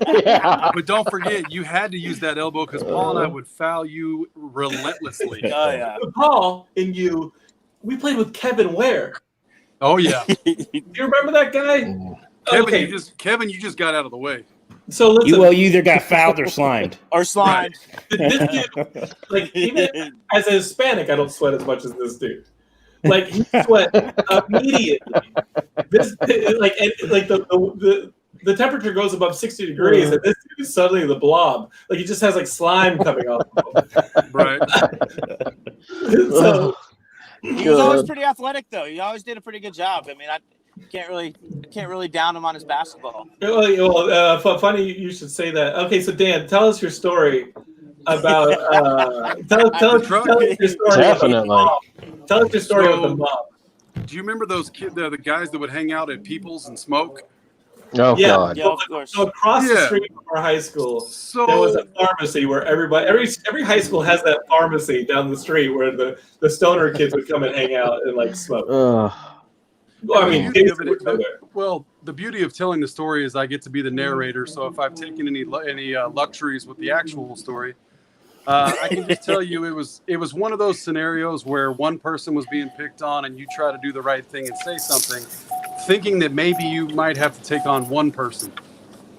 Speaker 5: But don't forget, you had to use that elbow because Paul and I would foul you relentlessly.
Speaker 4: Oh yeah.
Speaker 1: Paul and you, we played with Kevin Ware.
Speaker 5: Oh yeah,
Speaker 1: Do you remember that guy?
Speaker 5: Kevin,
Speaker 1: Okay,
Speaker 5: you just got out of the way.
Speaker 1: so listen.
Speaker 3: You either got fouled or slimed.
Speaker 4: Or slimed.
Speaker 1: This dude, like, even as a Hispanic, I don't sweat as much as this dude. Like, he sweat immediately. This, like, and, like the temperature goes above 60 degrees, and this dude is suddenly the blob. Like, he just has like slime coming off of him.
Speaker 5: Right.
Speaker 1: So,
Speaker 4: He was always pretty athletic though. He always did a pretty good job. I mean, I can't really down him on his basketball.
Speaker 1: funny you should say that. Okay, so Dan, tell us your story about tell us your story.
Speaker 2: Definitely.
Speaker 1: Tell us your story with the mob.
Speaker 5: Do you remember those kids, the guys that would hang out at People's and smoke?
Speaker 2: Oh,
Speaker 1: Yeah.
Speaker 2: God.
Speaker 4: Yeah, of course.
Speaker 1: So across the
Speaker 5: Yeah.
Speaker 1: street from our high school,
Speaker 5: So
Speaker 1: there was a pharmacy where every high school has that pharmacy down the street where the stoner kids would come and hang out and like smoke. Well, I mean, kids would go there.
Speaker 5: well, the beauty of telling the story is I get to be the narrator. So if I've taken any luxuries with the actual story, I can just tell you it was one of those scenarios where one person was being picked on and you try to do the right thing and say something, thinking that maybe you might have to take on one person.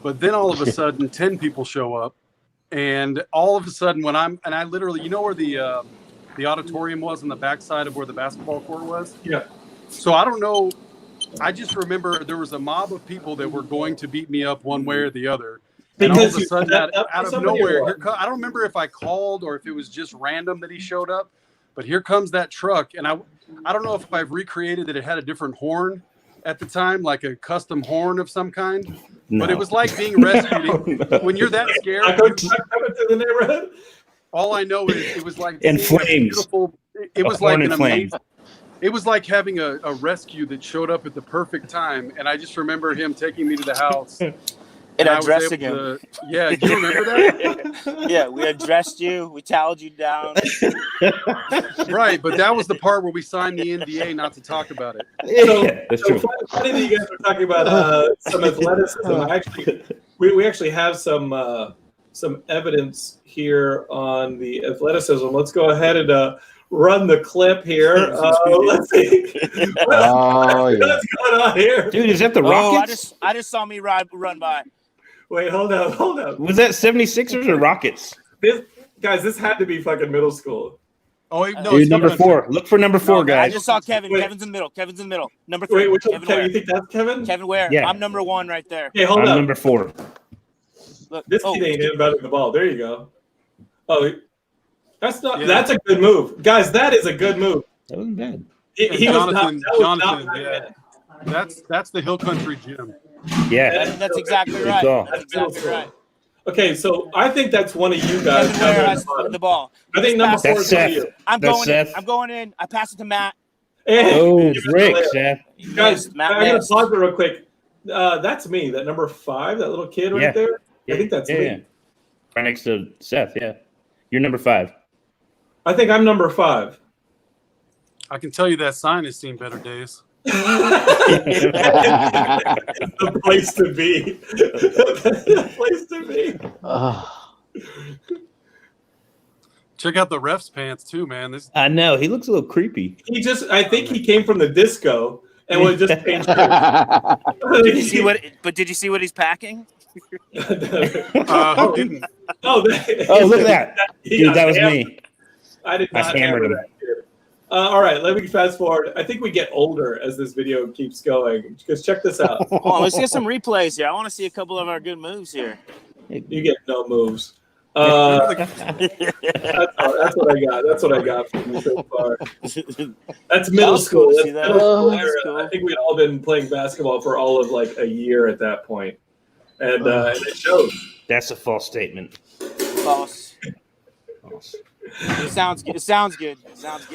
Speaker 5: But then all of a sudden 10 people show up, and all of a sudden I literally, you know where the auditorium was on the backside of where the basketball court was?
Speaker 1: Yeah.
Speaker 5: So I don't know. I just remember there was a mob of people that were going to beat me up one way or the other. And all of a sudden, out of nowhere, I don't remember if I called or if it was just random that he showed up, but here comes that truck. And I don't know if I've recreated that it had a different horn at the time, like a custom horn of some kind.
Speaker 3: No.
Speaker 5: But it was like being rescued. When you're that scared,
Speaker 1: Coming to the neighborhood.
Speaker 5: all I know is it was like
Speaker 3: In
Speaker 5: seeing a
Speaker 3: flames.
Speaker 5: beautiful. It
Speaker 3: A
Speaker 5: was like
Speaker 3: horn
Speaker 5: an
Speaker 3: in flames.
Speaker 5: amazing. It was like having a rescue that showed up at the perfect time, and I just remember him taking me to the house.
Speaker 4: And
Speaker 5: I was
Speaker 4: undressing
Speaker 5: able
Speaker 4: him.
Speaker 5: Yeah, you remember that?
Speaker 4: Yeah, we undressed you. We toweled you down.
Speaker 5: Right, but that was the part where we signed the NDA not to talk about it.
Speaker 3: That's
Speaker 1: So
Speaker 3: true.
Speaker 1: funny that you guys were talking about some athleticism. We actually have some evidence here on the athleticism. Let's go ahead and run the clip here. Let's see.
Speaker 2: Oh, yeah.
Speaker 1: What's going on here?
Speaker 3: Dude, is that the
Speaker 4: Oh,
Speaker 3: Rockets?
Speaker 4: I just saw me run by.
Speaker 1: Wait, hold on.
Speaker 3: Was that 76ers or Rockets?
Speaker 1: This had to be fucking middle school.
Speaker 5: Oh, wait, no,
Speaker 3: Dude,
Speaker 5: it's
Speaker 3: number
Speaker 5: not-
Speaker 3: 4. Look for number 4,
Speaker 4: I
Speaker 3: guys.
Speaker 4: just saw Kevin.
Speaker 1: Wait.
Speaker 4: Kevin's in the middle. Number 3.
Speaker 1: Wait, which one?
Speaker 4: Kevin
Speaker 1: Kevin,
Speaker 4: Ware.
Speaker 1: you think that's Kevin?
Speaker 4: Kevin Ware.
Speaker 3: Yeah.
Speaker 4: I'm number 1 right there.
Speaker 1: Okay, hold
Speaker 3: I'm
Speaker 1: up.
Speaker 3: number 4.
Speaker 4: Look.
Speaker 1: This
Speaker 4: Oh,
Speaker 1: kid ain't inbounding the ball. There you go. Oh, that's not.
Speaker 5: Yeah.
Speaker 1: That's a good move, guys. That is a good move.
Speaker 3: That wasn't bad.
Speaker 1: He was not.
Speaker 5: Jonathan,
Speaker 1: That was not
Speaker 5: Jonathan, yeah. That's the Hill Country Gym.
Speaker 3: Yeah.
Speaker 4: that's exactly
Speaker 3: Good
Speaker 4: right.
Speaker 3: call.
Speaker 4: That's exactly right.
Speaker 1: Okay, so I think that's one of you guys.
Speaker 4: Kevin Ware has the ball.
Speaker 1: I think number 4
Speaker 3: That's
Speaker 1: is one of
Speaker 3: Seth.
Speaker 1: you.
Speaker 4: I'm
Speaker 3: That's
Speaker 4: going in.
Speaker 3: Seth.
Speaker 4: I'm going in. I pass it to Matt.
Speaker 1: Hey,
Speaker 3: Oh,
Speaker 1: give us
Speaker 3: Rick,
Speaker 1: the layup.
Speaker 3: Seth.
Speaker 1: Guys,
Speaker 4: Matt
Speaker 1: I'm gonna
Speaker 4: missed.
Speaker 1: pause it real quick. That's me. That number 5, that little kid right
Speaker 3: Yeah.
Speaker 1: there.
Speaker 3: Yeah.
Speaker 1: I think that's
Speaker 3: yeah,
Speaker 1: me.
Speaker 3: yeah. Right next to Seth, yeah. You're number 5.
Speaker 1: I think I'm number 5.
Speaker 5: I can tell you that sign has seen better days.
Speaker 1: The place to be. The place to be.
Speaker 5: Check out the ref's pants too, man. This
Speaker 3: I know he looks a little creepy.
Speaker 1: I think he came from the disco and would just change.
Speaker 4: Did you see what? But did you see what he's packing?
Speaker 5: who didn't?
Speaker 3: Oh, look at that! Dude, that was me.
Speaker 1: I did not
Speaker 3: hammered him.
Speaker 1: that kid. All right, let me fast forward. I think we get older as this video keeps going. Because check this out.
Speaker 4: Oh, let's get some replays here. I want to see a couple of our good moves here.
Speaker 1: You get no moves. That's what I got. That's what I got from you so far. That's middle school.
Speaker 4: Cool.
Speaker 1: That's middle school
Speaker 4: That's
Speaker 1: era.
Speaker 4: cool.
Speaker 1: I think we'd all been playing basketball for all of like a year at that point, and it shows.
Speaker 3: That's a false statement.
Speaker 4: False. It sounds good. It sounds good.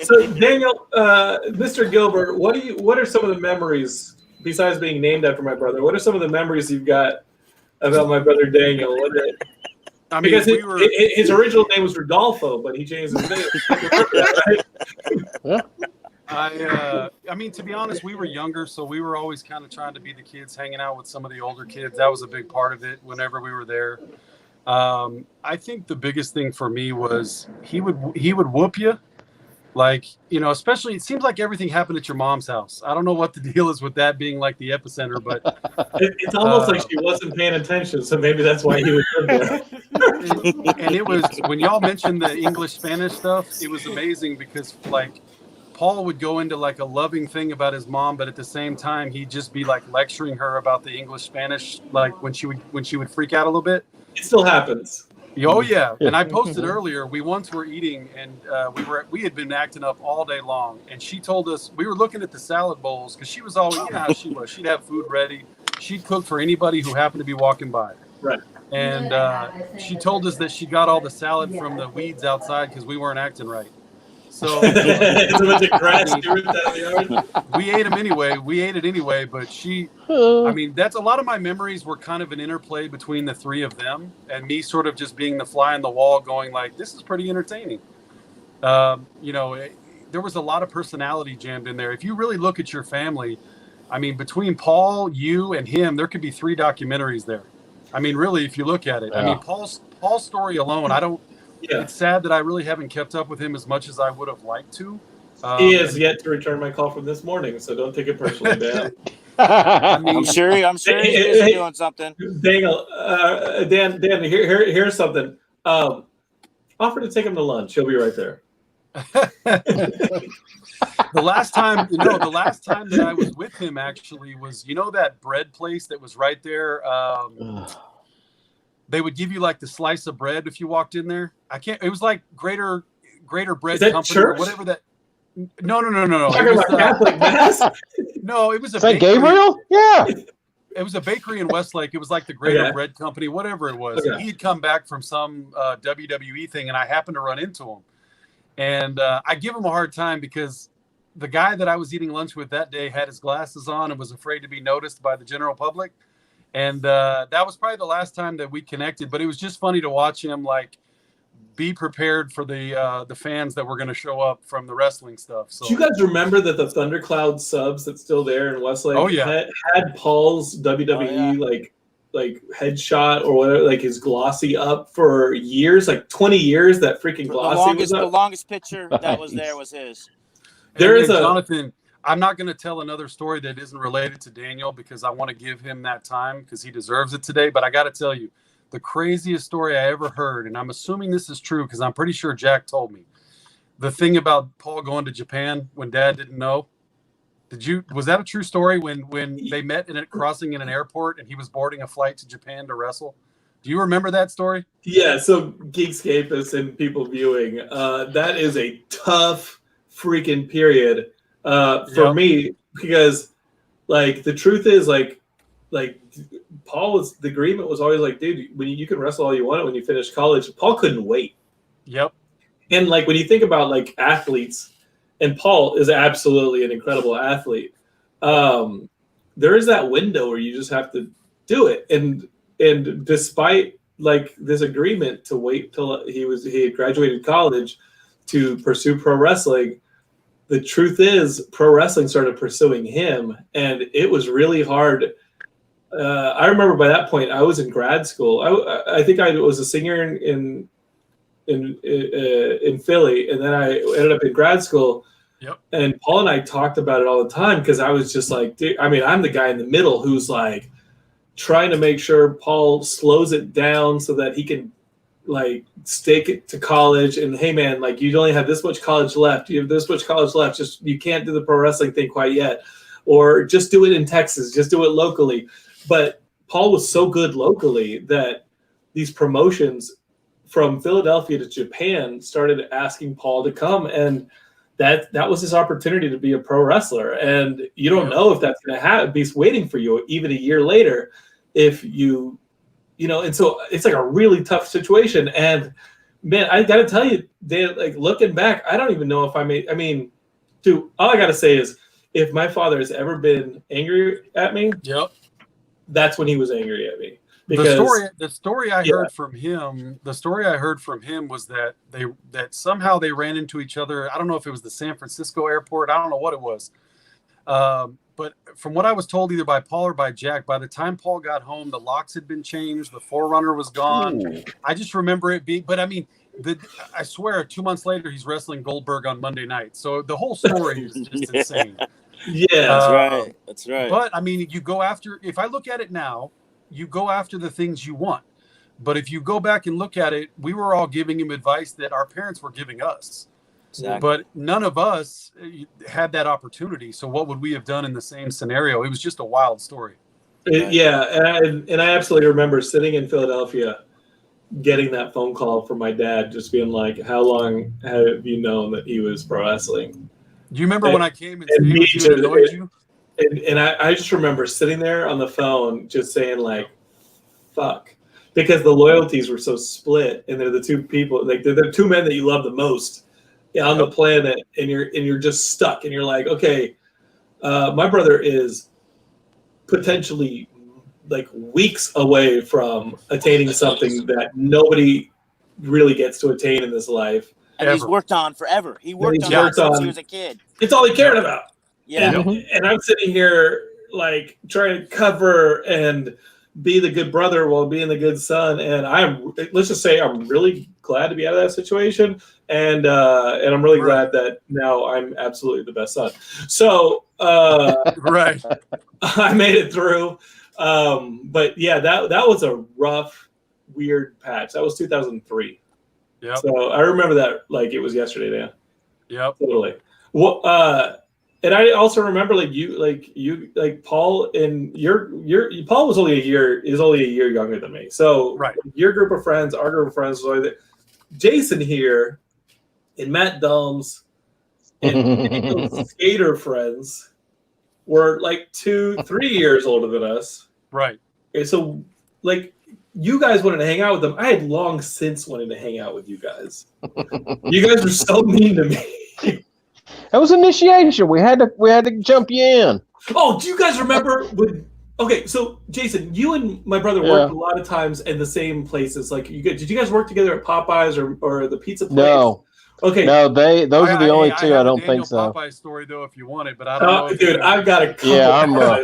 Speaker 1: So Daniel, Mr. Gilbert, what are some of the memories besides being named after my brother? What are some of the memories you've got about my brother Daniel?
Speaker 5: I mean,
Speaker 1: because his original name was Rodolfo, but he changed his name. Right?
Speaker 5: I mean, to be honest, we were younger, so we were always kind of trying to be the kids hanging out with some of the older kids. That was a big part of it whenever we were there. I think the biggest thing for me was he would whoop you. Like, you know, especially it seems like everything happened at your mom's house. I don't know what the deal is with that being like the epicenter, but
Speaker 1: it's almost like she wasn't paying attention, so maybe that's why he was there.
Speaker 5: And it was when y'all mentioned the English Spanish stuff, it was amazing because like Paul would go into like a loving thing about his mom, but at the same time he'd just be like lecturing her about the English Spanish, like when she would freak out a little bit.
Speaker 1: It still happens.
Speaker 5: Oh yeah, and I posted earlier. We once were eating, and we had been acting up all day long. And she told us we were looking at the salad bowls because she was always, you know how she was. She'd have food ready. She'd cook for anybody who happened to be walking by.
Speaker 1: Right.
Speaker 5: And she told us that she got all the salad from the weeds outside because we weren't acting right. So
Speaker 1: it's a bunch of grass down the yard.
Speaker 5: We ate them anyway. We ate it anyway, but I mean, that's a lot of my memories were kind of an interplay between the three of them and me sort of just being the fly on the wall going like, this is pretty entertaining. You know, there was a lot of personality jammed in there. If you really look at your family, I mean, between Paul, you, and him, there could be 3 documentaries there. I mean, really, if you look at it, I mean, Paul's story alone, it's sad that I really haven't kept up with him as much as I would have liked to.
Speaker 1: He has yet to return my call from this morning, so don't take it personally, Dan.
Speaker 5: I mean,
Speaker 4: I'm sure he's busy doing something.
Speaker 1: Daniel, Dan, here's something. Offer to take him to lunch. He'll be right there.
Speaker 5: The last time that I was with him actually was, you know, that bread place that was right there. They would give you like the slice of bread if you walked in there. It was like Greater Bread Company
Speaker 1: church?
Speaker 5: or whatever that. No.
Speaker 1: Talking about Catholic Mass?
Speaker 5: No, it was a
Speaker 2: St.
Speaker 5: bakery.
Speaker 2: Gabriel? Yeah.
Speaker 5: It was a bakery in Westlake. It was like the Greater Bread Company, whatever it was.
Speaker 1: Okay.
Speaker 5: And he'd come back from some WWE thing, and I happened to run into him. And I give him a hard time because the guy that I was eating lunch with that day had his glasses on and was afraid to be noticed by the general public. And that was probably the last time that we connected. But it was just funny to watch him like be prepared for the fans that were going to show up from the wrestling stuff. So
Speaker 1: do you guys remember that the Thundercloud subs that's still there in Westlake had Paul's WWE like headshot or whatever, like his glossy up for years, like 20 years? That freaking glossy was up.
Speaker 4: The longest picture that was there was his.
Speaker 5: Jonathan, I'm not going to tell another story that isn't related to Daniel because I want to give him that time because he deserves it today. But I got to tell you, the craziest story I ever heard, and I'm assuming this is true because I'm pretty sure Jack told me, the thing about Paul going to Japan when Dad didn't know. Was that a true story when they met crossing in an airport and he was boarding a flight to Japan to wrestle? Do you remember that story?
Speaker 1: Yeah, so Geekscapists and people viewing, that is a tough freaking period for me because, like, the truth is, like the agreement was always like, dude, when you can wrestle all you want when you finish college. Paul couldn't wait.
Speaker 5: Yep.
Speaker 1: And like when you think about like athletes, and Paul is absolutely an incredible athlete. There is that window where you just have to do it, and despite like this agreement to wait till he had graduated college to pursue pro wrestling, the truth is, pro wrestling started pursuing him, and it was really hard. I remember by that point, I was in grad school. I think I was a senior in Philly, and then I ended up in grad school.
Speaker 5: Yep.
Speaker 1: And Paul and I talked about it all the time because I was just like, dude, I mean, I'm the guy in the middle who's like trying to make sure Paul slows it down so that he can like stake it to college. And hey, man, like you only have this much college left. You have this much college left. Just you can't do the pro wrestling thing quite yet, or just do it in Texas. Just do it locally. But Paul was so good locally that these promotions from Philadelphia to Japan started asking Paul to come, and that was his opportunity to be a pro wrestler. And you don't know if that's going to be waiting for you even a year later if you know. And so it's like a really tough situation. And man, I got to tell you, like looking back, I don't even know if I mean, dude, all I got to say is if my father has ever been angry at me, that's when he was angry at me. Because
Speaker 5: the story I heard from him, was that that somehow they ran into each other. I don't know if it was the San Francisco airport. I don't know what it was. But from what I was told, either by Paul or by Jack, by the time Paul got home, the locks had been changed. The Forerunner was gone. Ooh. I just remember it being, but I mean, I swear 2 months later, he's wrestling Goldberg on Monday night. So the whole story is just insane.
Speaker 1: Yeah,
Speaker 4: that's right. That's right.
Speaker 5: But I mean, you go after, if I look at it now, you go after the things you want. But if you go back and look at it, we were all giving him advice that our parents were giving us. Exactly. But none of us had that opportunity. So what would we have done in the same scenario? It was just a wild story.
Speaker 1: Yeah, and I absolutely remember sitting in Philadelphia, getting that phone call from my dad, just being like, "How long have you known that he was pro wrestling?"
Speaker 5: Do you remember when I came and annoyed you?
Speaker 1: And I just remember sitting there on the phone, just saying like, "Fuck," because the loyalties were so split, and they're the two people, like they're the two men that you love the most on the planet, and you're just stuck, and you're like, okay, my brother is potentially like weeks away from attaining something that nobody really gets to attain in this life,
Speaker 4: and he's worked on forever. He worked on it since he was a kid.
Speaker 1: It's all he cared about.
Speaker 4: Yeah,
Speaker 1: and I'm sitting here like trying to cover and be the good brother while being the good son, and let's just say I'm really glad to be out of that situation, and I'm really glad that now I'm absolutely the best son. So
Speaker 5: right,
Speaker 1: I made it through, but yeah, that was a rough, weird patch. That was 2003.
Speaker 5: Yeah.
Speaker 1: So I remember that like it was yesterday, Dan.
Speaker 5: Yep.
Speaker 1: Totally. Well, and I also remember like Paul, and Paul was only a year younger than me. So your group of friends, our group of friends, was like Jason here, and Matt Domes, and skater friends were like 2-3 years older than us.
Speaker 5: Right.
Speaker 1: And so like you guys wanted to hang out with them. I had long since wanted to hang out with you guys. You guys were so mean to me.
Speaker 2: That was initiation. We had to jump you in.
Speaker 1: Oh, do you guys remember when? Okay, so Jason, you and my brother worked a lot of times in the same places. Like, did you guys work together at Popeyes or the pizza place?
Speaker 2: No.
Speaker 1: Okay.
Speaker 2: No, those are the only two. I don't think so.
Speaker 5: Popeye story though, if you want it, but I don't know.
Speaker 1: Dude, I've got a couple.
Speaker 2: Yeah, I'm no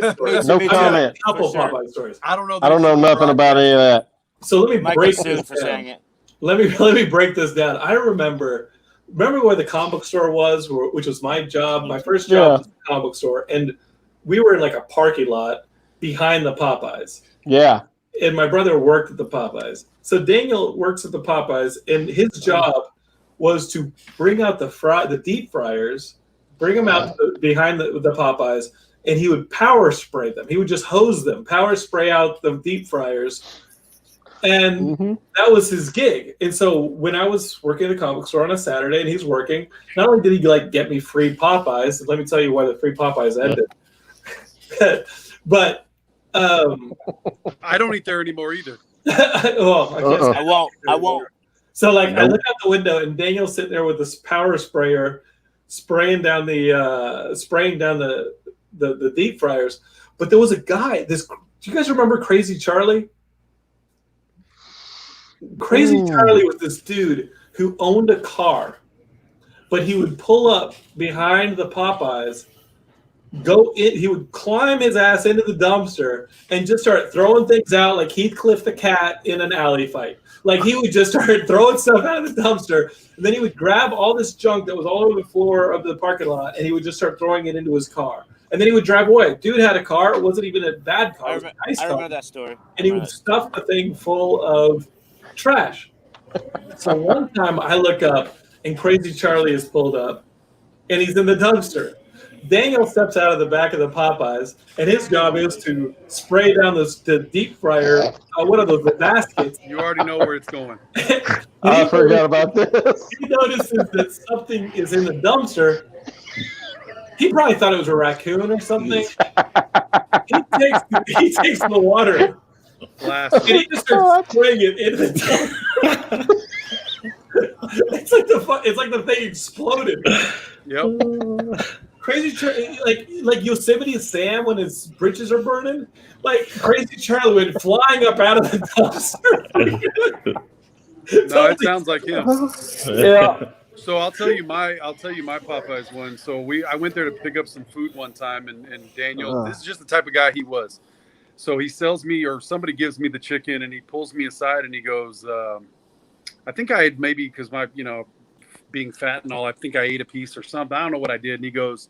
Speaker 2: comment.
Speaker 1: A couple Popeye stories.
Speaker 5: I don't know.
Speaker 2: I don't know nothing about any of that.
Speaker 1: So let me break this down. Let me break this down. I remember where the comic book store was, which was my job. My first job was the comic book store, and we were in like a parking lot behind the Popeyes.
Speaker 2: Yeah.
Speaker 1: And my brother worked at the Popeyes. So Daniel works at the Popeyes, and his job was to bring out the deep fryers, bring them out behind the Popeyes, and he would power spray them. He would just hose them, power spray out the deep fryers. And that was his gig. And so when I was working at the comic book store on a Saturday and he's working, not only did he like get me free Popeyes, and let me tell you why the free Popeyes ended, but
Speaker 5: I don't eat there anymore either.
Speaker 1: Well,
Speaker 4: I won't.
Speaker 1: So like I look out the window and Daniel's sitting there with this power sprayer spraying down the deep fryers. But there was a guy, do you guys remember Crazy Charlie? Crazy Charlie was this dude who owned a car but he would pull up behind the Popeyes, go in, he would climb his ass into the dumpster and just start throwing things out like Heathcliff the cat in an alley fight. Like he would just start throwing stuff out of the dumpster, and then he would grab all this junk that was all over the floor of the parking lot, and he would just start throwing it into his car. And then he would drive away. Dude had a car. It wasn't even a bad car. It was a nice car.
Speaker 4: I remember that story.
Speaker 1: And he would stuff the thing full of trash. So one time I look up, and Crazy Charlie is pulled up, and he's in the dumpster. Daniel steps out of the back of the Popeyes, and his job is to spray down the deep fryer. What are those, the baskets?
Speaker 5: You already know where it's going.
Speaker 2: I forgot about this.
Speaker 1: He notices that something is in the dumpster. He probably thought it was a raccoon or something. He takes the water, and he just starts spraying it into the dumpster. It's like the thing exploded.
Speaker 5: Yep.
Speaker 1: Crazy Charlie, like Yosemite Sam when his britches are burning. Like Crazy Charlie went flying up out of the dumpster.
Speaker 5: No, it sounds like him.
Speaker 1: Yeah.
Speaker 5: So I'll tell you my Popeyes one. So I went there to pick up some food one time, and Daniel, this is just the type of guy he was. So he sells me, or somebody gives me the chicken, and he pulls me aside and he goes, I think I had maybe, because my, being fat and all, I think I ate a piece or something. I don't know what I did. And he goes,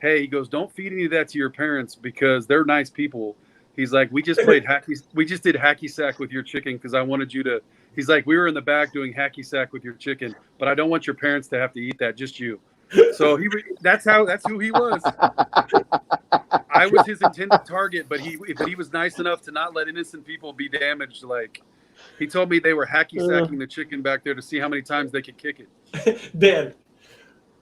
Speaker 5: hey, don't feed any of that to your parents because they're nice people. He's like, we just did hacky sack with your chicken because I wanted you to. He's like, we were in the back doing hacky sack with your chicken, but I don't want your parents to have to eat that, just you. So that's who he was. I was his intended target, but he was nice enough to not let innocent people be damaged. Like, he told me they were hacky sacking the chicken back there to see how many times they could kick it.
Speaker 1: Dan,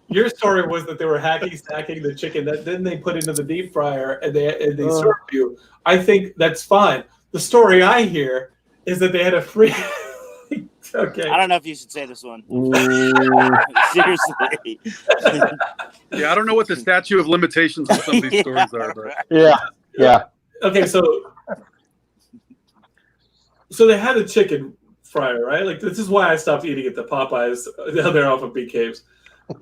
Speaker 1: your story was that they were hacky sacking the chicken that then they put into the deep fryer and they served you. I think that's fine. The story I hear is that they had a free. Okay.
Speaker 4: I don't know if you should say this one. Seriously.
Speaker 5: Yeah, I don't know what the statute of limitations of some of these stories are, but
Speaker 2: yeah.
Speaker 1: Okay, so they had a chicken fryer, right? Like, this is why I stopped eating at the Popeyes down there off of Big Caves.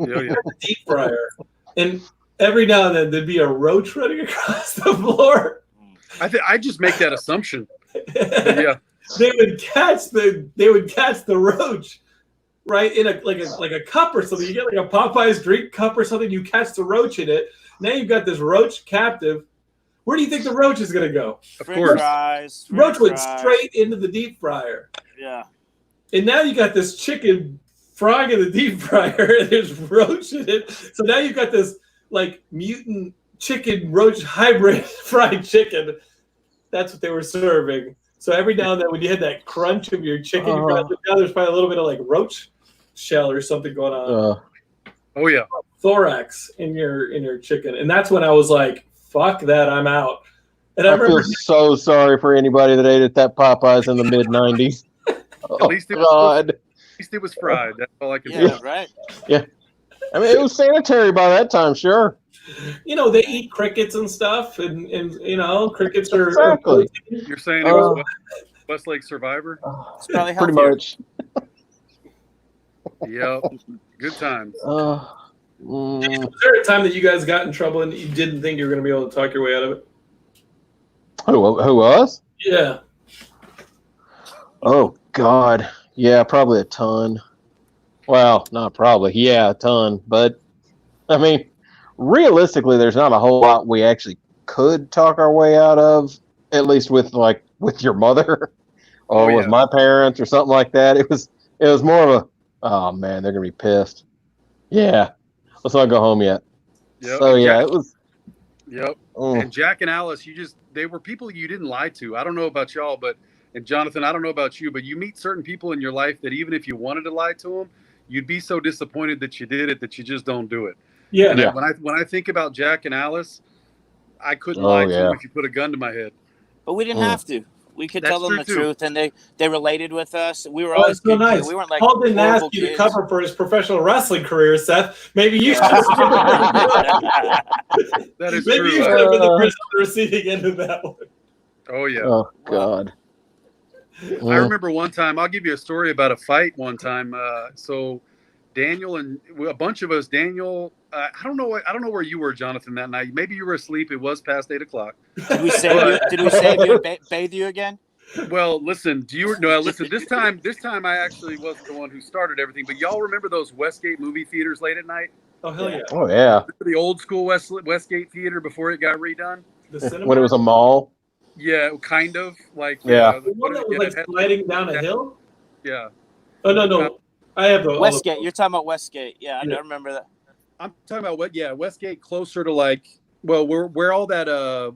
Speaker 5: Yeah.
Speaker 1: Deep fryer, and every now and then there'd be a roach running across the floor.
Speaker 5: I just make that assumption. Yeah.
Speaker 1: They would catch the roach, right, in a cup or something. You get like a Popeyes drink cup or something. You catch the roach in it. Now you've got this roach captive. Where do you think the roach is going to go?
Speaker 5: Of course,
Speaker 1: roach went straight into the deep fryer.
Speaker 4: Yeah.
Speaker 1: And now you got this chicken frying in the deep fryer, and there's roach in it. So now you've got this like mutant chicken roach hybrid fried chicken. That's what they were serving. So every now and then, when you had that crunch of your chicken, you probably, now there's probably a little bit of like roach shell or something going on.
Speaker 5: Oh yeah,
Speaker 1: thorax in your chicken, and that's when I was like, "Fuck that, I'm out." And I
Speaker 2: feel so sorry for anybody that ate at that Popeyes in the mid '90s.
Speaker 5: At least it was fried. That's all I can say.
Speaker 4: Yeah, right.
Speaker 2: Yeah, I mean, it was sanitary by that time, sure.
Speaker 1: They eat crickets and stuff, and crickets are
Speaker 2: exactly.
Speaker 5: You're saying it was Westlake Survivor?
Speaker 4: It's probably
Speaker 2: pretty
Speaker 4: healthier.
Speaker 2: much.
Speaker 5: Yep, good times.
Speaker 1: Was there a time that you guys got in trouble and you didn't think you were going to be able to talk your way out of it?
Speaker 2: Who was?
Speaker 1: Yeah.
Speaker 2: Oh God, yeah, probably a ton. Well, not probably, yeah, a ton. But I mean, realistically, there's not a whole lot we actually could talk our way out of. At least with your mother, or with my parents, or something like that. It was more of a, oh man, they're gonna be pissed. Yeah, let's not go home yet.
Speaker 5: Yep.
Speaker 2: So yeah, it was.
Speaker 5: Yep. And Jack and Alice, they were people you didn't lie to. I don't know about y'all, and Jonathan, I don't know about you, but you meet certain people in your life that even if you wanted to lie to them, you'd be so disappointed that you did it that you just don't do it.
Speaker 1: Yeah.
Speaker 5: And when I think about Jack and Alice, I couldn't lie to them if you put a gun to my head.
Speaker 4: But we didn't have to. We could tell them the
Speaker 5: true,
Speaker 4: truth, and they related with us. We were
Speaker 1: always
Speaker 4: so
Speaker 1: nice.
Speaker 4: We weren't like
Speaker 1: Paul didn't ask you
Speaker 4: kids.
Speaker 1: to cover for his professional wrestling career, Seth. Maybe you should.
Speaker 5: That is
Speaker 1: Maybe
Speaker 5: true.
Speaker 1: you should have been the person on the receiving end of that one.
Speaker 5: Oh yeah.
Speaker 2: Oh God.
Speaker 5: I remember one time. I'll give you a story about a fight one time. So Daniel and a bunch of us. Daniel, I don't know where you were, Jonathan, that night. Maybe you were asleep. It was past 8:00.
Speaker 4: Did we save you? Did we save you and bathe you again?
Speaker 5: Well, listen. Listen. This time I actually wasn't the one who started everything. But y'all remember those Westgate movie theaters late at night?
Speaker 1: Oh hell yeah!
Speaker 2: Oh yeah.
Speaker 5: The old school Westgate theater before it got redone.
Speaker 1: The cinema.
Speaker 2: When it was a mall.
Speaker 5: Yeah, kind of like
Speaker 2: Yeah.
Speaker 1: The one that was like sliding down a hill.
Speaker 5: Yeah.
Speaker 1: Oh no! I have the
Speaker 4: Westgate. You're talking about Westgate. Yeah, I remember that.
Speaker 5: I'm talking about Westgate, closer to like, well, where all that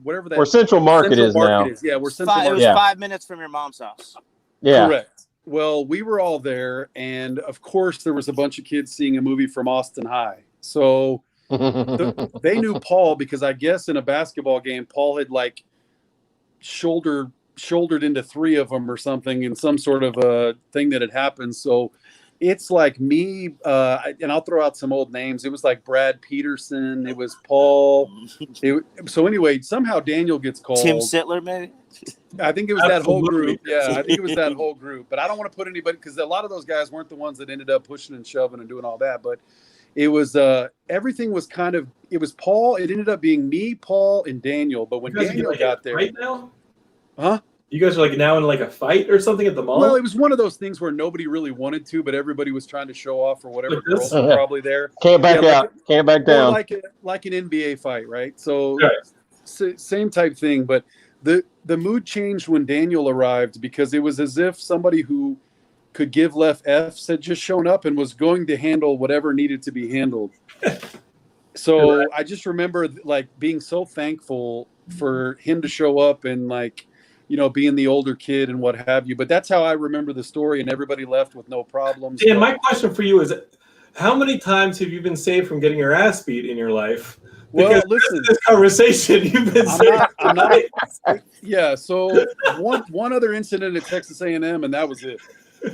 Speaker 5: whatever that
Speaker 2: where Central Market is now.
Speaker 5: Yeah, where Central Market.
Speaker 4: It was 5 minutes from your mom's house.
Speaker 2: Yeah.
Speaker 5: Correct. Well, we were all there, and of course, there was a bunch of kids seeing a movie from Austin High. So they knew Paul because I guess in a basketball game, Paul had like shouldered into 3 of them or something in some sort of a thing that had happened. So it's like me, and I'll throw out some old names. It was like Brad Peterson. It was Paul. So anyway, somehow Daniel gets called.
Speaker 4: Tim Sittler, maybe?
Speaker 5: I think it was that whole group. Yeah, I think it was that whole group. But I don't want to put anybody, because a lot of those guys weren't the ones that ended up pushing and shoving and doing all that. But it was, everything was kind of, it was Paul. It ended up being me, Paul, and Daniel. But when Daniel got there.
Speaker 1: Right now?
Speaker 5: Huh?
Speaker 1: You guys are like now in like a fight or something at the mall?
Speaker 5: Well, it was one of those things where nobody really wanted to, but everybody was trying to show off or whatever. Girls were probably there.
Speaker 2: Can't back out. Can't back down.
Speaker 5: Like an NBA fight, right? So same type thing. But the mood changed when Daniel arrived, because it was as if somebody who could give left Fs had just shown up and was going to handle whatever needed to be handled. So I just remember like being so thankful for him to show up and like, you know, being the older kid and what have you. But that's how I remember the story, and everybody left with no problems.
Speaker 1: Dan, my question for you is, how many times have you been saved from getting your ass beat in your life? Because
Speaker 5: well, listen,
Speaker 1: this conversation, you've been saved.
Speaker 5: I'm not, yeah, so one other incident at Texas A&M, and that was it.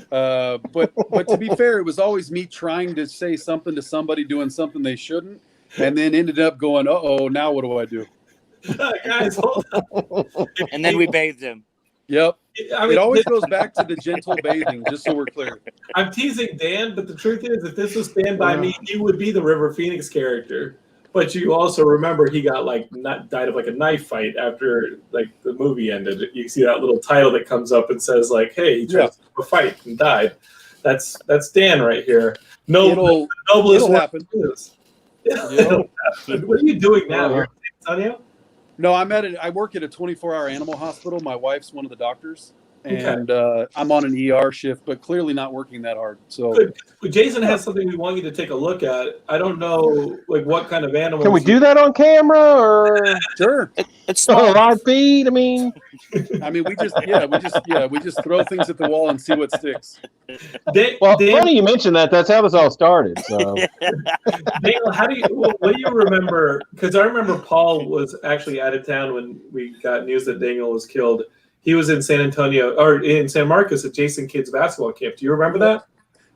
Speaker 5: But to be fair, it was always me trying to say something to somebody doing something they shouldn't, and then ended up going, uh-oh, now what do I do?
Speaker 1: Guys, hold on.
Speaker 4: And then we bathed him.
Speaker 5: Yep.
Speaker 1: I mean,
Speaker 5: it always goes back to the gentle bathing, just so we're clear.
Speaker 1: I'm teasing Dan, but the truth is, if this was Stand By Me, he would be the River Phoenix character. But you also remember he got died of like a knife fight after like the movie ended. You see that little title that comes up and says like, "Hey, he tried to have a fight and died." That's Dan right here. Noblest
Speaker 5: it'll happen.
Speaker 1: It'll happen. What are you doing now? You're in San Antonio?
Speaker 5: No, I work at a 24-hour animal hospital. My wife's one of the doctors, and I'm on an ER shift, but clearly not working that hard. So
Speaker 1: good. Jason has something we want you to take a look at. I don't know, like what kind of animals.
Speaker 2: Can we do that on camera or
Speaker 5: sure?
Speaker 4: It's
Speaker 2: on a live feed. I mean,
Speaker 5: we just throw things at the wall and see what sticks.
Speaker 2: Funny you mentioned that. That's how this all started. So,
Speaker 1: Daniel, what do you remember? Because I remember Paul was actually out of town when we got news that Daniel was killed. He was in San Antonio or in San Marcos at Jason Kidd's basketball camp. Do you remember that?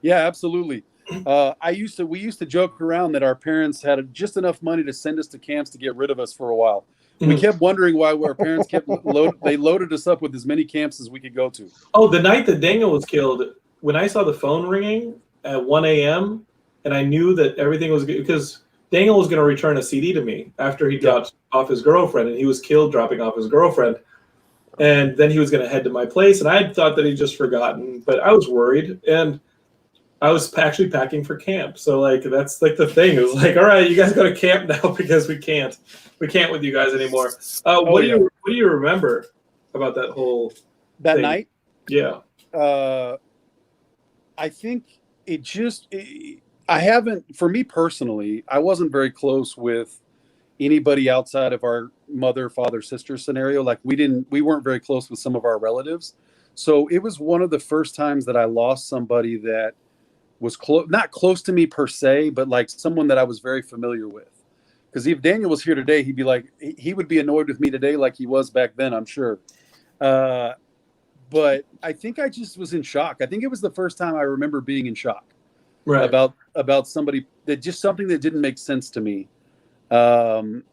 Speaker 5: Yeah, absolutely. We used to joke around that our parents had just enough money to send us to camps to get rid of us for a while. We kept wondering why our parents they loaded us up with as many camps as we could go to.
Speaker 1: Oh, the night that Daniel was killed, when I saw the phone ringing at 1 a.m. and I knew that everything was good, because Daniel was going to return a CD to me after he dropped off his girlfriend, and he was killed dropping off his girlfriend. And then he was going to head to my place, and I had thought that he'd just forgotten, but I was worried, and I was actually packing for camp. So like that's like the thing. It was like, all right, you guys go to camp now because we can't with you guys anymore. What do you remember about that whole thing?
Speaker 5: Night?
Speaker 1: Yeah.
Speaker 5: I think I haven't, for me personally, I wasn't very close with anybody outside of our mother, father, sister scenario. Like we weren't very close with some of our relatives. So it was one of the first times that I lost somebody that was not close to me per se, but like someone that I was very familiar with. Because if Daniel was here today, he'd be like, he would be annoyed with me today like he was back then, I'm sure. But I think I just was in shock. I think it was the first time I remember being in shock about somebody something that didn't make sense to me. And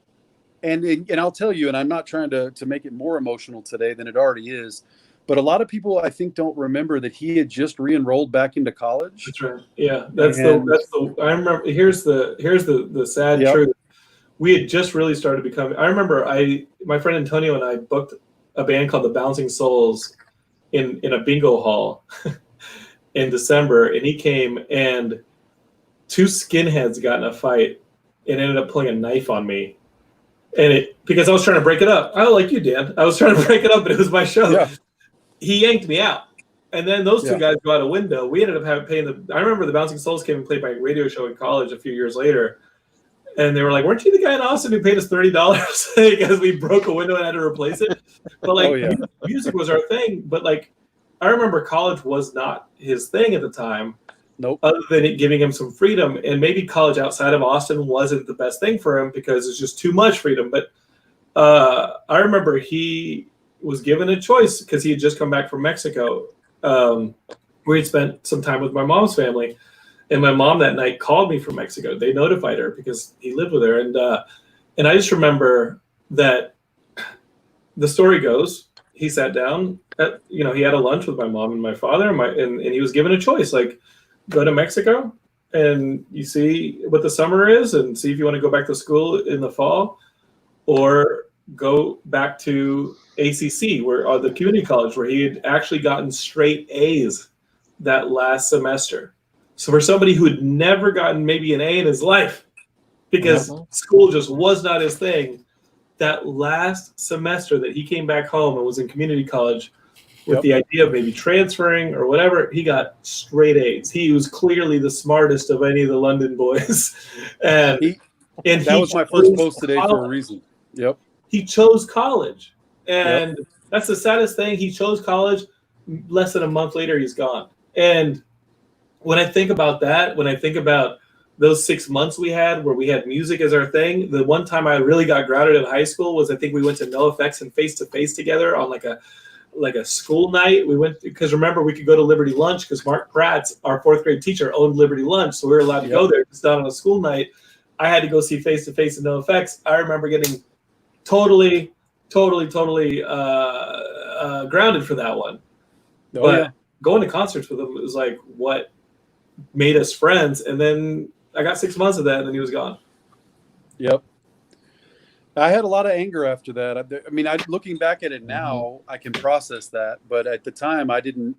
Speaker 5: I'll tell you, and I'm not trying to make it more emotional today than it already is, But a lot of people, I think, don't remember that he had just re-enrolled back into college.
Speaker 1: That's right. Yeah, that's the. I remember. Here's the sad truth. We had just really started becoming. I remember my friend Antonio and I booked a band called the Bouncing Souls in a bingo hall in December, and he came, and two skinheads got in a fight and ended up pulling a knife on me. And because I was trying to break it up. I like you, Dan. I was trying to break it up, but it was my show.
Speaker 5: Yeah.
Speaker 1: He yanked me out. And then those two guys go out a window. We ended up paying I remember the Bouncing Souls came and played my radio show in college a few years later. And they were like, weren't you the guy in Austin who paid us $30 because we broke a window and had to replace it? But like music was our thing. But like, I remember college was not his thing at the time.
Speaker 5: Nope.
Speaker 1: Other than it giving him some freedom. And maybe college outside of Austin wasn't the best thing for him because it's just too much freedom. But I remember he was given a choice because he had just come back from Mexico, where he'd spent some time with my mom's family. And my mom that night called me from Mexico. They notified her because he lived with her. And I just remember that the story goes, he sat down, he had a lunch with my mom and my father, and he was given a choice, like, go to Mexico and you see what the summer is and see if you want to go back to school in the fall, or go back to ACC, or the community college, where he had actually gotten straight A's that last semester. So for somebody who had never gotten maybe an A in his life because school just was not his thing, that last semester that he came back home and was in community college with the idea of maybe transferring or whatever, he got straight A's. He was clearly the smartest of any of the London boys. And
Speaker 5: that was my first post today for a reason. Yep.
Speaker 1: He chose college. And that's the saddest thing. He chose college. Less than a month later, he's gone. And when I think about that, when I think about those 6 months we had where we had music as our thing, the one time I really got grounded in high school was I think we went to NoFX and Face to Face together on like a school night. We went because remember we could go to Liberty Lunch because Mark Pratt's, our 4th grade teacher, owned Liberty Lunch, so we were allowed to go there. It's not on a school night. I had to go see Face to Face and NoFX. I remember getting totally grounded for that one. Going to concerts with him was like what made us friends. And then I got 6 months of that, and then he was gone.
Speaker 5: Yep. I had a lot of anger after that. I mean, looking back at it now, I can process that, but at the time, I didn't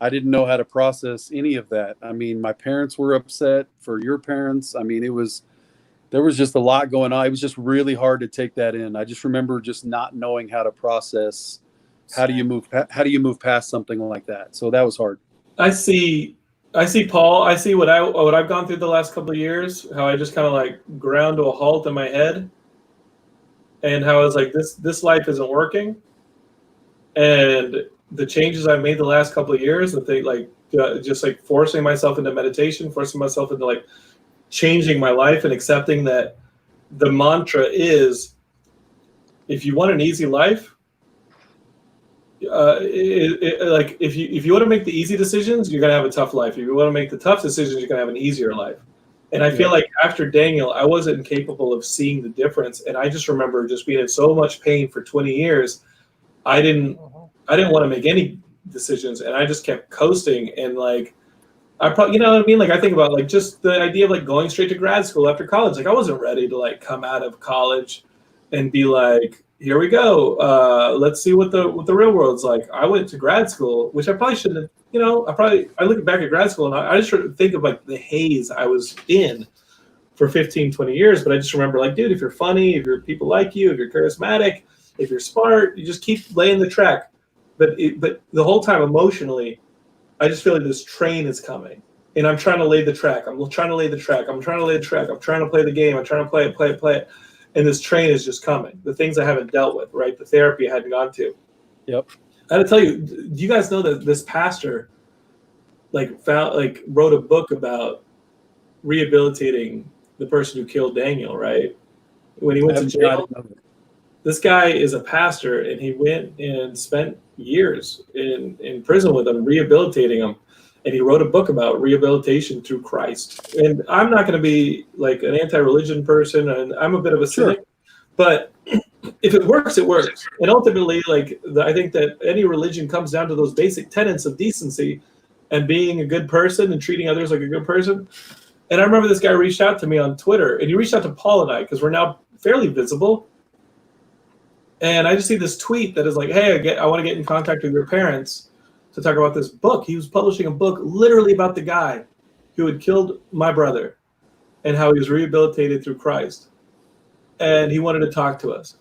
Speaker 5: know how to process any of that. I mean, my parents were upset for your parents. I mean, there was just a lot going on. It was just really hard to take that in. I just remember just not knowing how to process. How do you move past something like that? So that was hard. I see
Speaker 1: Paul. I see what I've gone through the last couple of years, how I just kind of like ground to a halt in my head, and how I was like, this life isn't working. And the changes I've made the last couple of years, the thing like just like forcing myself into meditation, forcing myself into like changing my life and accepting that the mantra is, if you want an easy life, like if you want to make the easy decisions, you're gonna have a tough life. If you want to make the tough decisions, you're gonna have an easier life. And I feel like after Daniel, I wasn't capable of seeing the difference. And I just remember just being in so much pain for 20 years. I didn't want to make any decisions, and I just kept coasting. And like, I probably, you know what I mean? Like I think about like just the idea of like going straight to grad school after college. Like I wasn't ready to like come out of college and be like, here we go. Let's see what the real world's like. I went to grad school, which I probably shouldn't have, I look back at grad school and I just sort of think of like the haze I was in for 15, 20 years. But I just remember like, dude, if you're funny, if people like you, if you're charismatic, if you're smart, you just keep laying the track. But the whole time emotionally, I just feel like this train is coming and I'm trying to lay the track. I'm trying to lay the track. I'm trying to play the game. I'm trying to play it. And this train is just coming. The things I haven't dealt with, right? The therapy I hadn't gone to.
Speaker 5: Yep.
Speaker 1: I had to tell you, do you guys know that this pastor wrote a book about rehabilitating the person who killed Daniel, right? When he went to jail. This guy is a pastor, and he went and spent years in prison with him, rehabilitating him. And he wrote a book about rehabilitation through Christ. And I'm not going to be like an anti-religion person, and I'm a bit of a cynic, but if it works, it works. And ultimately, like I think that any religion comes down to those basic tenets of decency and being a good person and treating others like a good person. And I remember this guy reached out to me on Twitter, and he reached out to Paul and I because we're now fairly visible. And I just see this tweet that is like, hey, I want to get in contact with your parents to talk about this book. He was publishing a book literally about the guy who had killed my brother and how he was rehabilitated through Christ. And he wanted to talk to us.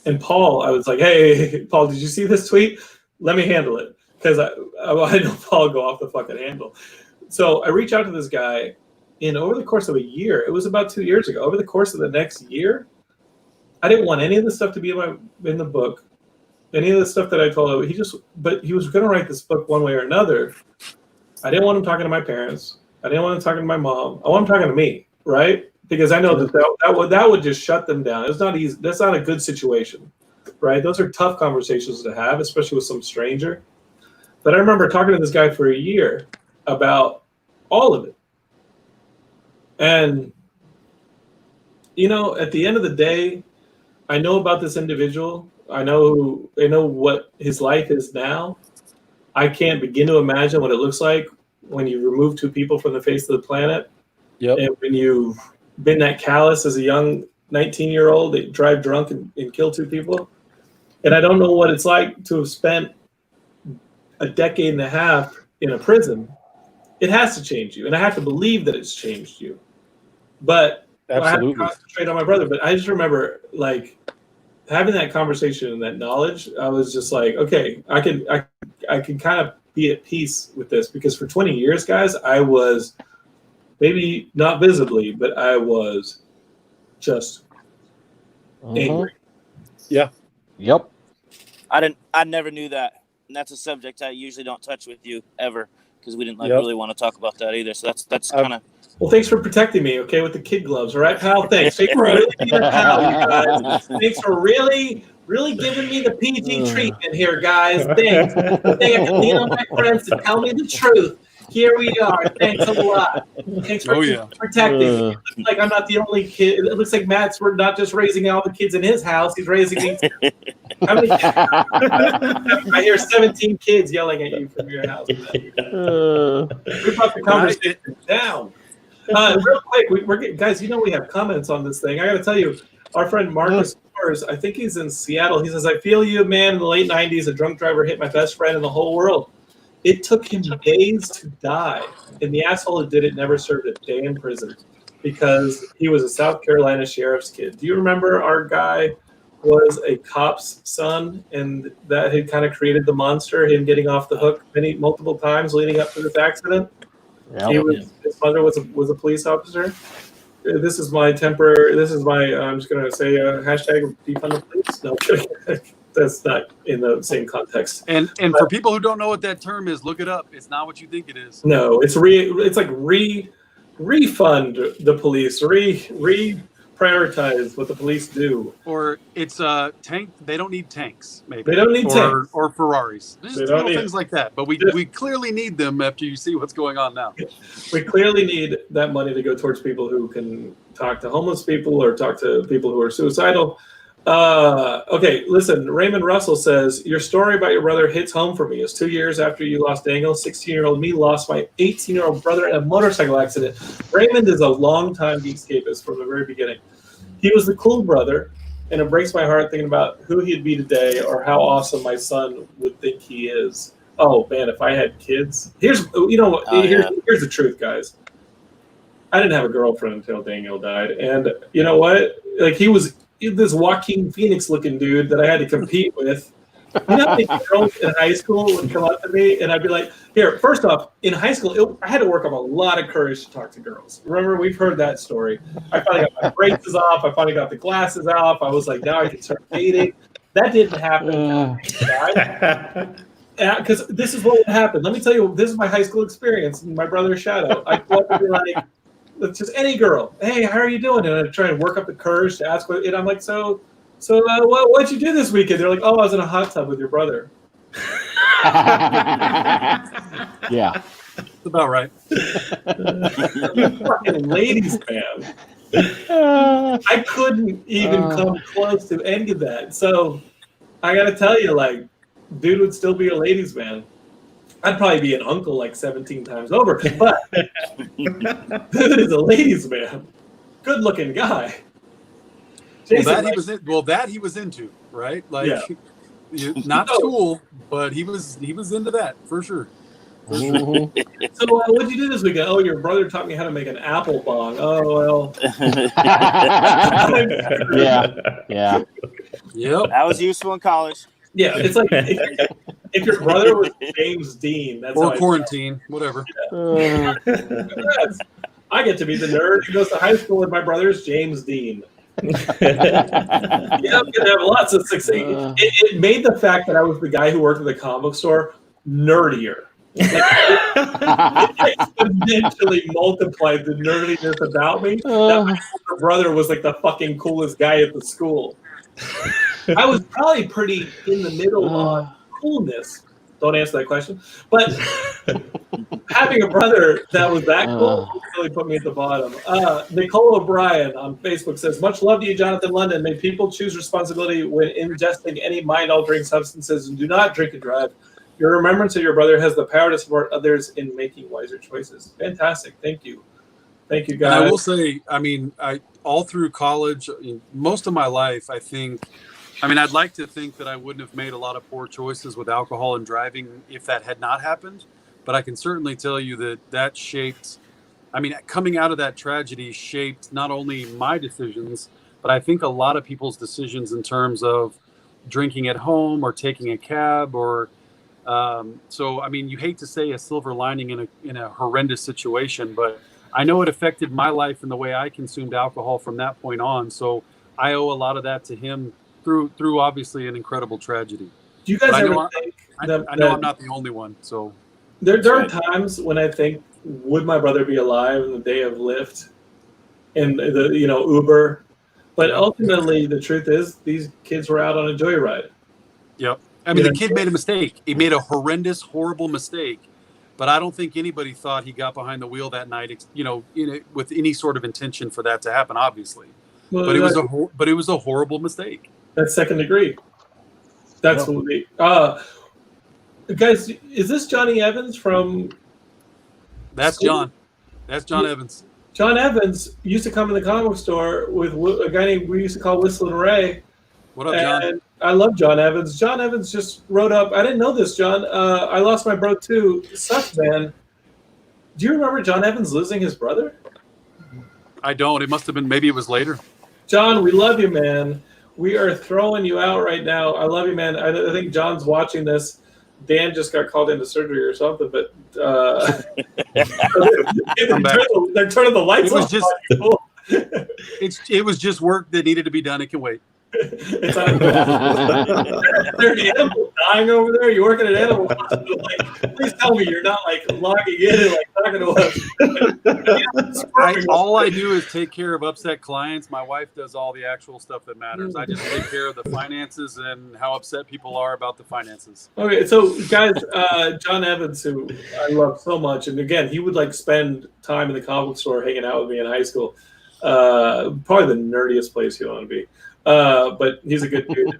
Speaker 1: And Paul, I was like, hey, Paul, did you see this tweet? Let me handle it. Because I know Paul go off the fucking handle. So I reach out to this guy, and over the course of a year, it was about 2 years ago, over the course of the next year, I didn't want any of the stuff to be in the book, any of the stuff that I told him. But he was going to write this book one way or another. I didn't want him talking to my parents. I didn't want him talking to my mom. I want him talking to me, right? Because I know that would just shut them down. It's not easy. That's not a good situation, right? Those are tough conversations to have, especially with some stranger. But I remember talking to this guy for a year about all of it. And, at the end of the day, I know about this individual. I know what his life is now. I can't begin to imagine what it looks like when you remove two people from the face of the planet.
Speaker 6: Yep.
Speaker 1: And when you've been that callous as a young 19-year-old that drive drunk and kill two people. And I don't know what it's like to have spent a decade and a half in a prison. It has to change you. And I have to believe that it's changed you. But I have to concentrate on my brother. But I just remember, like, having that conversation and that knowledge, I was just like, okay, I can kind of be at peace with this. Because for 20 years, guys, I was, maybe not visibly, but I was just angry.
Speaker 6: Yeah.
Speaker 2: Yep.
Speaker 4: I never knew that. And that's a subject I usually don't touch with you ever, because we didn't really want to talk about that either. So that's kind of.
Speaker 1: Well, thanks for protecting me, okay, with the kid gloves. All right, pal? Thanks. Thanks for really being a pal, you guys. Thanks for really giving me the PG treatment here, guys. Thanks. I think I can lean on my friends to tell me the truth. Here we are. Thanks a lot. Thanks for protecting me. It looks like I'm not the only kid. It looks like Matt's not just raising all the kids in his house. He's raising these. How many kids? I hear 17 kids yelling at you from your house. We brought the conversation down. Real quick, we're getting, guys, we have comments on this thing. I got to tell you, our friend Marcus Torres, I think he's in Seattle. He says, I feel you, man. In the late 90s, a drunk driver hit my best friend in the whole world. It took him days to die, and the asshole who did it never served a day in prison because he was a South Carolina sheriff's kid. Do you remember our guy was a cop's son, and that had kind of created the monster, him getting off the hook multiple times leading up to this accident? Yep. His mother was a police officer. This is my temper. This is my, I'm just going to say hashtag defund the police. No, that's not in the same context.
Speaker 5: And for people who don't know what that term is, look it up. It's not what you think it is.
Speaker 1: No, it's like refund the police, prioritize what the police do.
Speaker 5: Or it's tank. They don't need tanks. Maybe
Speaker 1: they don't need tanks
Speaker 5: or Ferraris. Just little things like that. But we clearly need them after you see what's going on now.
Speaker 1: We clearly need that money to go towards people who can talk to homeless people or talk to people who are suicidal. Okay, listen, Raymond Russell says, your story about your brother hits home for me. It's 2 years after you lost Daniel. 16-year-old me lost my 18-year-old brother in a motorcycle accident. Raymond is a longtime Geekscapist from the very beginning. He was the cool brother, and it breaks my heart thinking about who he'd be today or how awesome my son would think he is. Oh, man, if I had kids. Here's the truth, guys. I didn't have a girlfriend until Daniel died, and you know what? Like, he was this Joaquin Phoenix looking dude that I had to compete with. You know how many girls in high school would come up to me and I'd be like, here, first off, in high school, I had to work up a lot of courage to talk to girls. Remember, we've heard that story. I finally got my braces off. I finally got the glasses off. I was like, now I can start dating. That didn't happen. Because this is what would happen. Let me tell you, this is my high school experience. My brother's shadow. I'd go up and be like, just any girl. Hey, how are you doing? And I try and work up the courage to ask. And I'm like, so what'd you do this weekend? They're like, oh, I was in a hot tub with your brother.
Speaker 2: Yeah,
Speaker 5: that's about right.
Speaker 1: Fucking ladies, man. I couldn't even come close to any of that. So I got to tell you, like, dude would still be a ladies' man. I'd probably be an uncle like 17 times over, but dude is a ladies' man. Good looking guy.
Speaker 5: Jason, that he was into, right? Like, not school, but he was into that for sure.
Speaker 1: So what'd you do this weekend? Oh, your brother taught me how to make an apple bong. Oh well.
Speaker 2: Yeah.
Speaker 5: Yep.
Speaker 4: That was useful in college.
Speaker 1: Yeah, it's like if your brother was James Dean, that's
Speaker 5: or quarantine, whatever.
Speaker 1: I get to be the nerd who goes to high school with my brother's James Dean. Yeah, I'm gonna have lots of success. It made the fact that I was the guy who worked at the comic book store nerdier. Like, it exponentially multiplied the nerdiness about me. That my older brother was like the fucking coolest guy at the school. I was probably pretty in the middle on coolness. Don't answer that question. But having a brother that was that cool really put me at the bottom. Nicole O'Brien on Facebook says, much love to you, Jonathan London. May people choose responsibility when ingesting any mind-altering substances and do not drink and drive. Your remembrance of your brother has the power to support others in making wiser choices. Fantastic. Thank you. Thank you, guys.
Speaker 5: And I will say, I mean, all through college, most of my life, I'd like to think that I wouldn't have made a lot of poor choices with alcohol and driving if that had not happened. But I can certainly tell you that shaped, coming out of that tragedy shaped not only my decisions, but I think a lot of people's decisions in terms of drinking at home or taking a cab or, you hate to say a silver lining in a horrendous situation, but I know it affected my life and the way I consumed alcohol from that point on. So I owe a lot of that to him through obviously an incredible tragedy.
Speaker 1: Do you guys ever think
Speaker 5: I know I'm not the only one. So
Speaker 1: there are times when I think, would my brother be alive in the day of Lyft and the Uber? But ultimately, the truth is, these kids were out on a joyride.
Speaker 5: Yep. The kid made a mistake. He made a horrendous, horrible mistake. But I don't think anybody thought he got behind the wheel that night, with any sort of intention for that to happen, obviously. Well, but it was a horrible mistake.
Speaker 1: That's second degree. That's what we. Guys, is this Johnny Evans from?
Speaker 5: That's John. That's John Evans.
Speaker 1: John Evans used to come in the comic book store with a guy named we used to call Whistling Ray.
Speaker 5: What up, John?
Speaker 1: I love John Evans. John Evans just wrote up. I didn't know this, John. I lost my bro too. Sucks, man. Do you remember John Evans losing his brother?
Speaker 5: I don't. It must have been. Maybe it was later.
Speaker 1: John, we love you, man. We are throwing you out right now. I love you, man. I think John's watching this. Dan just got called into surgery or something, but they're turning the lights off.
Speaker 5: It was just work that needed to be done. It can wait.
Speaker 1: Is there an animal dying over there? You're working at animal hospital. Please tell me you're not logging in and talking to us.
Speaker 5: All I do is take care of upset clients. My wife does all the actual stuff that matters. I just take care of the finances and how upset people are about the finances.
Speaker 1: Okay, so guys, John Evans, who I love so much, and again, he would spend time in the comic book store hanging out with me in high school. Probably the nerdiest place you want to be. But he's a good dude.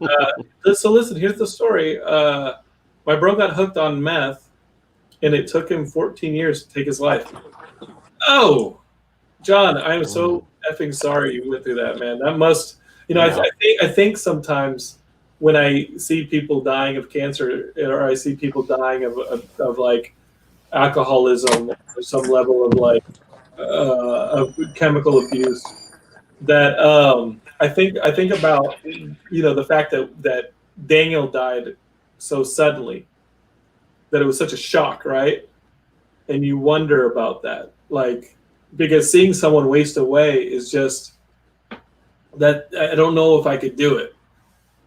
Speaker 1: So listen, here's the story. My bro got hooked on meth, and it took him 14 years to take his life. Oh, John, I am so effing sorry you went through that, man. That must, I think sometimes when I see people dying of cancer, or I see people dying of alcoholism or some level of chemical abuse, that I think about the fact that Daniel died so suddenly, that it was such a shock, right? And you wonder about that, because seeing someone waste away is just that. I don't know if I could do it.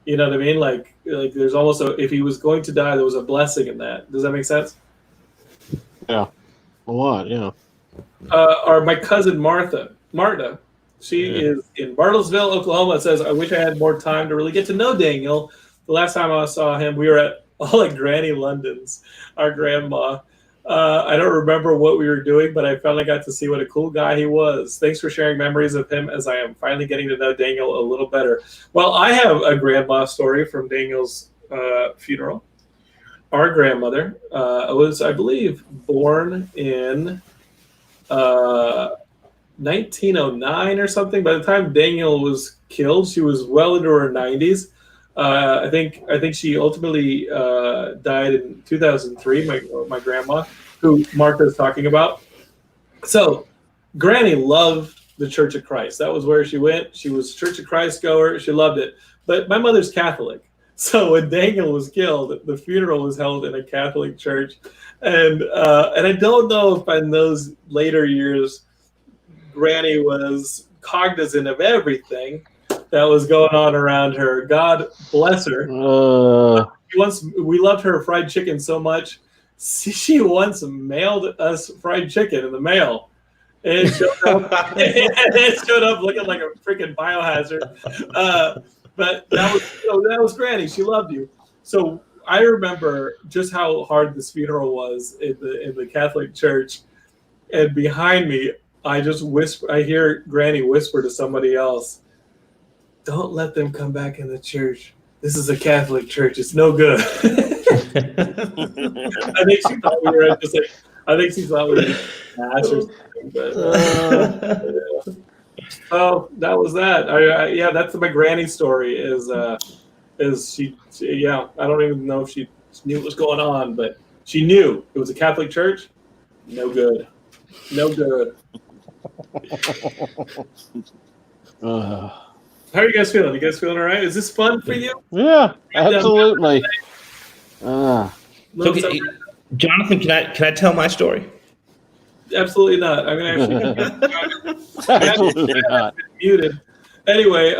Speaker 1: You know what I mean? Like there's almost if he was going to die, there was a blessing in that. Does that make sense?
Speaker 2: Yeah, a lot. Yeah.
Speaker 1: Or my cousin Martha. She is in Bartlesville, Oklahoma. It says, I wish I had more time to really get to know Daniel. The last time I saw him, we were at all at Granny London's, our grandma. I don't remember what we were doing, but I finally got to see what a cool guy he was. Thanks for sharing memories of him as I am finally getting to know Daniel a little better. Well, I have a grandma story from Daniel's funeral. Our grandmother was, I believe, born in 1909 or something. By the time Daniel was killed, she was well into her 90s. I think she ultimately died in 2003. My grandma, who Martha is talking about. So, Granny loved the Church of Christ. That was where she went. She was Church of Christ goer. She loved it. But my mother's Catholic. So when Daniel was killed, the funeral was held in a Catholic church, and I don't know if in those later years, Granny was cognizant of everything that was going on around her. God bless her. We loved her fried chicken so much. She once mailed us fried chicken in the mail. It showed up looking like a freaking biohazard. But that was Granny. She loved you. So I remember just how hard this funeral was in the Catholic Church, and behind me, I hear Granny whisper to somebody else, "Don't let them come back in the church. This is a Catholic church. It's no good." I think she thought we were just like. I think she thought we were or something. But, oh, that was that. Yeah, that's my Granny story. Is she? Yeah, I don't even know if she knew what was going on, but she knew it was a Catholic church. No good. No good. How are you guys feeling? You guys feeling all right? Is this fun for you?
Speaker 2: Yeah, absolutely.
Speaker 3: Jonathan, can I tell my story?
Speaker 1: Absolutely not. I'm gonna
Speaker 2: Absolutely not.
Speaker 1: Muted. Anyway,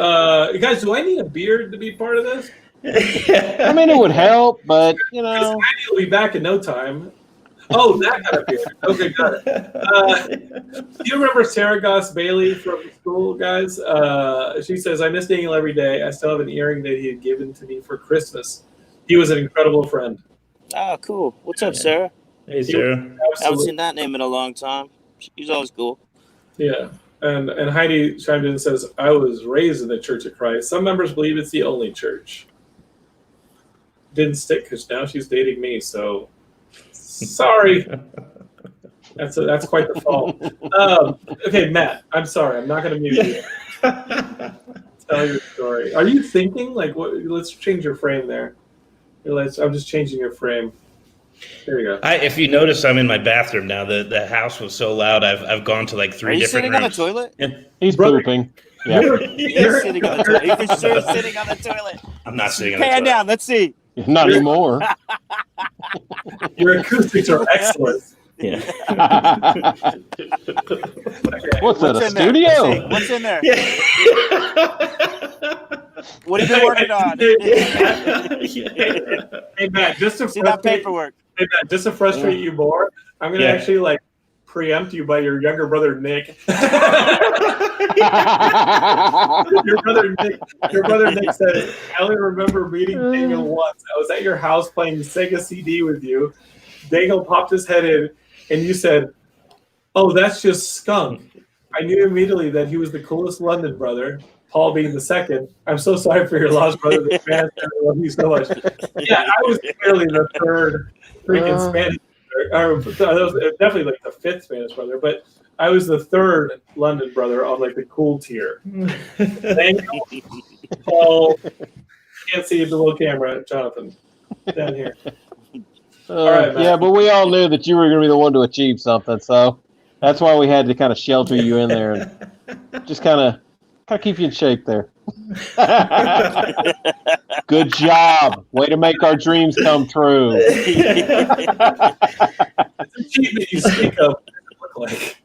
Speaker 1: guys, do I need a beard to be part of this?
Speaker 2: I mean, it would help, but you know,
Speaker 1: He'll be back in no time. Oh, that kind of beard. Okay, got it. Do you remember Sarah Goss Bailey from school, guys? She says, "I miss Daniel every day. I still have an earring that he had given to me for Christmas. He was an incredible friend."
Speaker 4: Oh, cool. What's up, Sarah?
Speaker 3: Hey, Sarah.
Speaker 4: I haven't seen that name in a long time. She's always cool.
Speaker 1: Yeah. And Heidi chimed in and says, "I was raised in the Church of Christ. Some members believe it's the only church." Didn't stick because now she's dating me, so sorry. That's quite the fall. Okay, Matt, I'm sorry. I'm not going to mute you. Tell your story. Are you thinking? Like, what? Let's change your frame there. I'm just changing your frame. There you go.
Speaker 3: If you notice, I'm in my bathroom now. The house was so loud. I've gone to like 3 different rooms.
Speaker 4: Are you sitting on the toilet?
Speaker 3: Yeah.
Speaker 2: he's pooping. Yeah.
Speaker 4: You're sitting on the toilet. You're for sure sitting on the toilet.
Speaker 3: I'm not sitting on the
Speaker 4: Pan
Speaker 3: toilet.
Speaker 4: down. Let's see.
Speaker 2: Not anymore.
Speaker 1: Your acoustics are excellent.
Speaker 3: Yeah.
Speaker 1: Okay.
Speaker 2: What's that, a
Speaker 4: in there?
Speaker 2: studio?
Speaker 4: What's in there?
Speaker 3: Yeah.
Speaker 4: What have you been working on?
Speaker 1: Hey, Matt, just to
Speaker 4: See that paperwork.
Speaker 1: Hey, Matt, just to frustrate you more, I'm going to actually like preempt you by your younger brother Nick. Your brother Nick says, "I only remember meeting Daniel once. I was at your house playing Sega CD with you. Daniel popped his head in, and you said, 'Oh, that's just Skunk.' I knew immediately that he was the coolest London brother, Paul being the second. I'm so sorry for your lost brother. The Spanish brother. I love you so much." Yeah, I was clearly the third freaking Spanish brother. I was definitely like the fifth Spanish brother, but I was the third London brother on like the cool tier. Thank you, Paul. Can't see the little camera, Jonathan, down here. All right, Matt.
Speaker 2: Yeah, but we all knew that you were going to be the one to achieve something, so that's why we had to kind of shelter you in there and just kind of keep you in shape there. Good job. Way to make our dreams come true.
Speaker 1: It's achievement you speak of. What does it look like?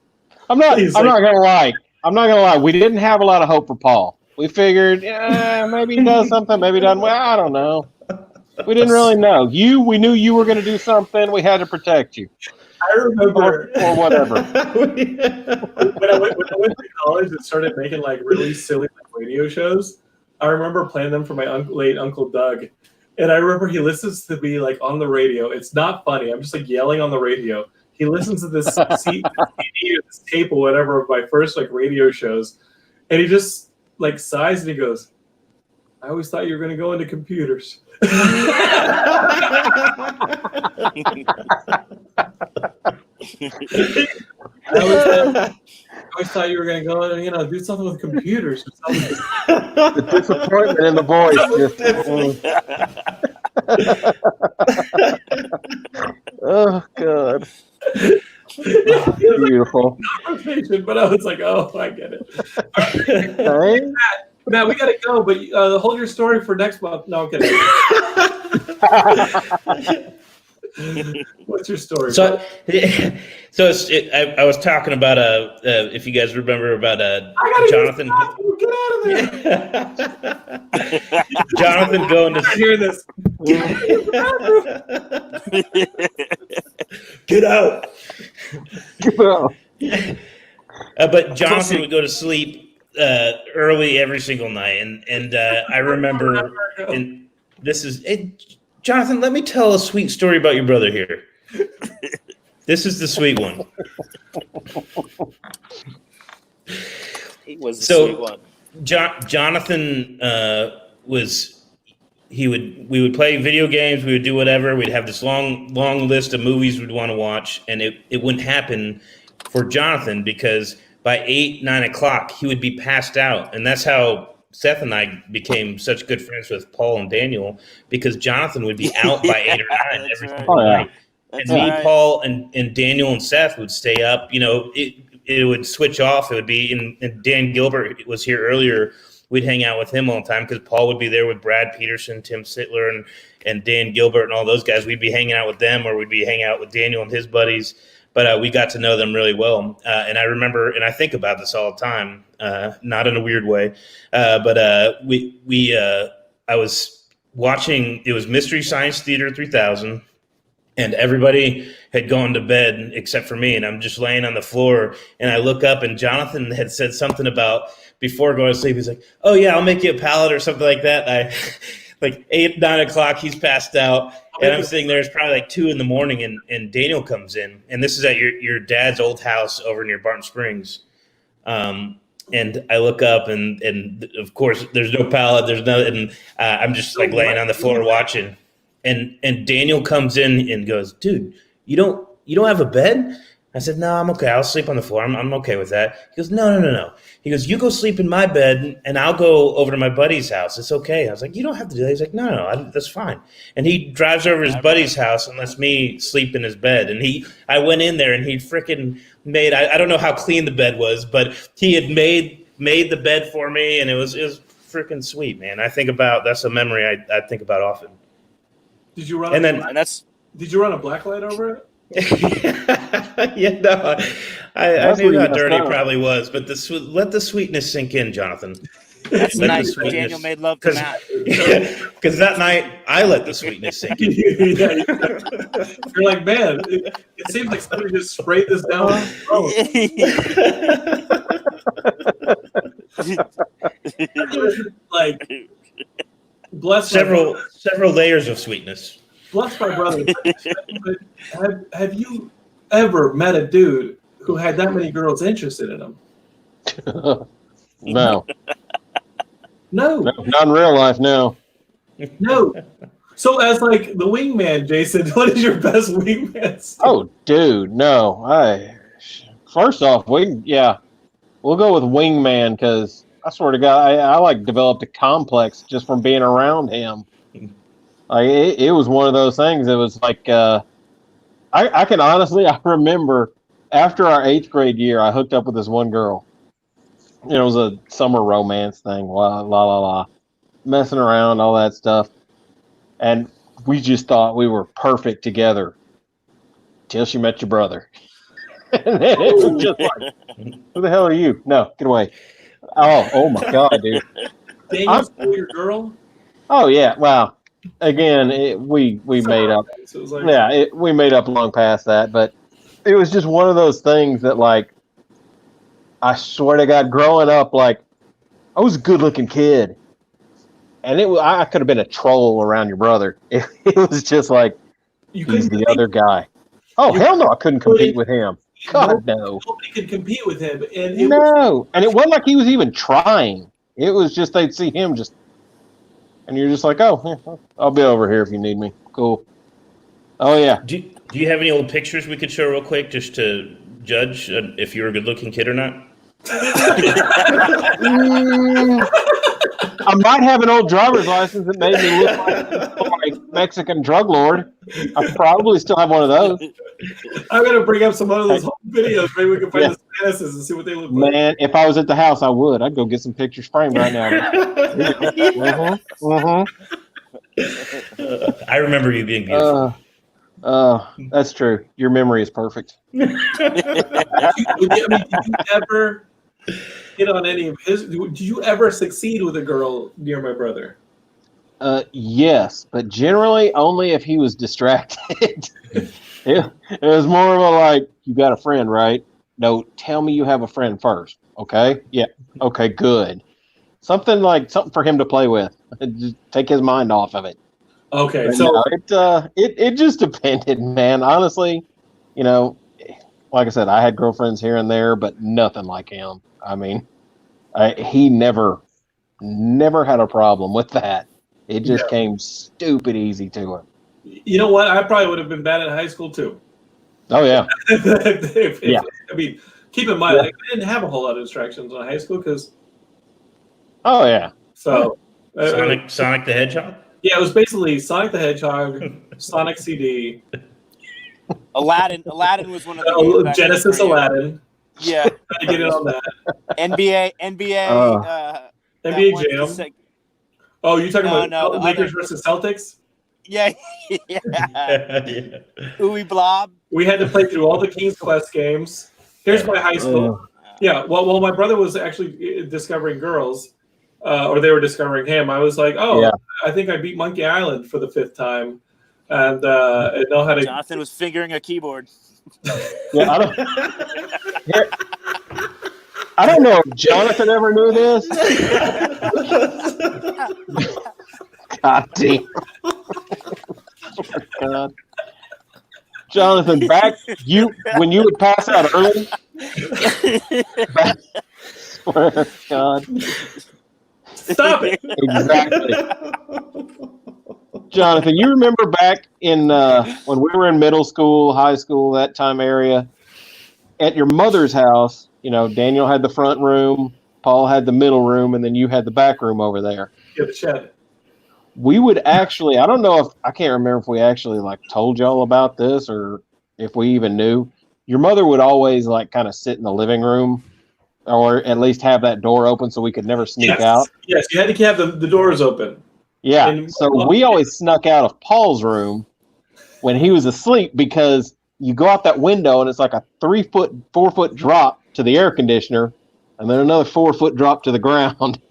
Speaker 2: I'm not gonna lie. We didn't have a lot of hope for Paul. We figured, maybe he does something, maybe he doesn't. Well, I don't know. We didn't really know. We knew you were going to do something. We had to protect you.
Speaker 1: I remember,
Speaker 2: or whatever.
Speaker 1: when I went to college and started making like really silly like, radio shows, I remember playing them for my late Uncle Doug. And I remember he listens to me like on the radio. It's not funny. I'm just like yelling on the radio. He listens to this CD or this tape or whatever of my first like radio shows, and he just like sighs and he goes, "I always thought you were going to go into computers." I always thought you were going to go and do something with computers. Or something.
Speaker 2: The disappointment in the voice. Oh God. Beautiful.
Speaker 1: But I was like, oh, I get it. Right. Matt, we got to go, but hold your story for next month. No, I'm kidding. What's your story?
Speaker 3: So I was talking about if you guys remember about Jonathan.
Speaker 1: Get out of there!
Speaker 3: Jonathan going to
Speaker 1: hear this.
Speaker 3: Get out!
Speaker 2: Get out!
Speaker 3: But Jonathan would go to sleep early every single night, and I remember, and this is it. Jonathan, let me tell a sweet story about your brother here. This is the sweet one.
Speaker 4: He was the sweet one.
Speaker 3: Jonathan we would play video games, we would do whatever, we'd have this long list of movies we'd want to watch, and it wouldn't happen for Jonathan because by 8-9 o'clock he would be passed out, and that's how Seth and I became such good friends with Paul and Daniel because Jonathan would be out by 8 or 9 every single night. And me, Paul, and Daniel and Seth would stay up. It would switch off. It would be, and Dan Gilbert was here earlier. We'd hang out with him all the time because Paul would be there with Brad Peterson, Tim Sittler, and Dan Gilbert and all those guys. We'd be hanging out with them, or we'd be hanging out with Daniel and his buddies. But we got to know them really well. And I remember, and I think about this all the time, not in a weird way, but I was watching, it was Mystery Science Theater 3000, and everybody had gone to bed except for me, and I'm just laying on the floor, and I look up, and Jonathan had said something about, before going to sleep, he's like, "Oh yeah, I'll make you a pallet," or something like that. And I, like 8-9 o'clock, he's passed out. And I'm sitting there, it's probably like 2 a.m, and Daniel comes in. And this is at your dad's old house over near Barton Springs. And I look up, and of course, there's no pallet. There's no, and I'm just like laying on the floor watching. And Daniel comes in and goes, "Dude, you don't have a bed?" I said, "No, I'm okay. I'll sleep on the floor. I'm okay with that." He goes, No. He goes, "You go sleep in my bed, and I'll go over to my buddy's house. It's okay." I was like, "You don't have to do that." He's like, No, that's fine. And he drives over to his buddy's house and lets me sleep in his bed. And I went in there, and he freaking made, I don't know how clean the bed was, but he had made the bed for me, and it was freaking sweet, man. That's a memory I think about often.
Speaker 1: Did you run? Did you run a blacklight over it?
Speaker 3: Yeah, no, I knew how dirty it probably was, but let the sweetness sink in, Jonathan.
Speaker 4: That's nice. Daniel made love to Matt.
Speaker 3: Because that night I let the sweetness sink in.
Speaker 1: You're like, man, it seems like somebody just sprayed this down. Like, bless
Speaker 3: several layers of sweetness.
Speaker 1: Bless my brother. Have you ever met a dude who had that many girls interested in him?
Speaker 2: No.
Speaker 1: No.
Speaker 2: Not in real life, no.
Speaker 1: No. So as like the wingman, Jason, what is your best wingman story?
Speaker 2: Oh, dude, no. First off, we'll go with wingman because I swear to God, I like developed a complex just from being around him. Like it was one of those things. It was like I can honestly, I remember after our 8th grade year, I hooked up with this one girl. It was a summer romance thing, la, messing around, all that stuff, and we just thought we were perfect together till she met your brother. And then it was just like, "Who the hell are you? No, get away!" Oh my God, dude!
Speaker 1: Daniel stole your girl?
Speaker 2: Oh yeah, wow. Again, we made up.
Speaker 1: So it was like,
Speaker 2: we made up long past that, but it was just one of those things that, like, I swear to God, growing up, like, I was a good-looking kid, And I could have been a troll around your brother. It was just like, he's the other guy. Oh, hell no, I couldn't compete with him. God, no.
Speaker 1: Nobody could compete with him. And
Speaker 2: and it wasn't like he was even trying. It was just they'd see him just, and you're just like, oh, yeah, I'll be over here if you need me. Cool. Oh, yeah.
Speaker 3: Do you have any old pictures we could show real quick just to judge if you're a good-looking kid or not?
Speaker 2: I might have an old driver's license that made me look like Mexican drug lord. I probably still have one of those.
Speaker 1: I'm gonna bring up some of those home videos. Maybe we can find the statuses and see what they look like.
Speaker 2: Man, if I was at the house, I would. I'd go get some pictures framed right now.
Speaker 3: I remember you being beautiful.
Speaker 2: That's true. Your memory is perfect.
Speaker 1: Did you ever hit on any of his? Did you ever succeed with a girl near my brother?
Speaker 2: Yes, but generally only if he was distracted. It was more of a like, you got a friend, right? No, tell me you have a friend first. Okay? Yeah. Okay, good. Something for him to play with. Just take his mind off of it.
Speaker 1: Okay,
Speaker 2: But
Speaker 1: so
Speaker 2: no, it just depended, man. Honestly, like I said, I had girlfriends here and there, but nothing like him. I mean, he never had a problem with that. It just came stupid easy to him.
Speaker 1: you know what? I probably would have been bad in high school too.
Speaker 2: Oh yeah,
Speaker 1: I mean, keep in mind, like, I didn't have a whole lot of distractions in high school because.
Speaker 2: Oh yeah.
Speaker 1: So.
Speaker 3: Sonic the Hedgehog.
Speaker 1: Yeah, it was basically Sonic the Hedgehog, Sonic CD,
Speaker 4: Aladdin was one of the games
Speaker 1: Genesis Aladdin.
Speaker 4: Yeah,
Speaker 1: I get it on that.
Speaker 4: NBA
Speaker 1: Jam. Oh, you talking about Lakers versus Celtics?
Speaker 4: Yeah. Ooey Blob.
Speaker 1: We had to play through all the King's Quest games. Here's my high school. Yeah, well, my brother was actually discovering girls, or they were discovering him. I was like, I think I beat Monkey Island for the 5th time, and I know how to.
Speaker 4: Jonathan was fingering a keyboard.
Speaker 2: Yeah, I don't know if Jonathan ever knew this. God damn. God. Jonathan, when you would pass out early. Swear to God.
Speaker 1: Stop it.
Speaker 2: Exactly. Jonathan, you remember back in when we were in middle school, high school, that time area, at your mother's house, Daniel had the front room, Paul had the middle room, and then you had the back room over there.
Speaker 1: Yeah, the shed.
Speaker 2: We would actually, I can't remember if we actually told y'all about this or if we even knew. Your mother would always kind of sit in the living room or at least have that door open so we could never sneak out.
Speaker 1: Yes, you had to have the doors open.
Speaker 2: Yeah, so we always snuck out of Paul's room when he was asleep because you go out that window and it's like a 4-foot drop to the air conditioner and then another 4-foot drop to the ground.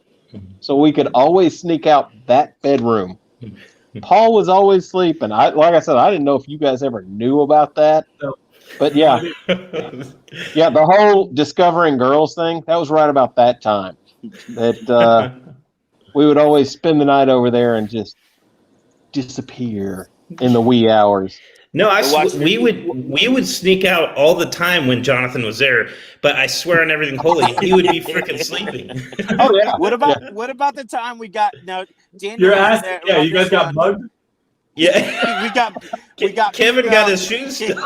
Speaker 2: So we could always sneak out that bedroom. Paul was always sleeping. Like I said, I didn't know if you guys ever knew about that.
Speaker 1: No.
Speaker 2: But yeah. Yeah, the whole discovering girls thing, that was right about that time. That we would always spend the night over there and just disappear in the wee hours.
Speaker 3: No, we would sneak out all the time when Jonathan was there, but I swear on everything holy, he would be freaking sleeping.
Speaker 2: Oh yeah.
Speaker 4: What about the time we got Daniel?
Speaker 1: Your ass. Yeah, you guys got mugged.
Speaker 3: Yeah,
Speaker 4: we got
Speaker 3: Kevin got his shoes stuck.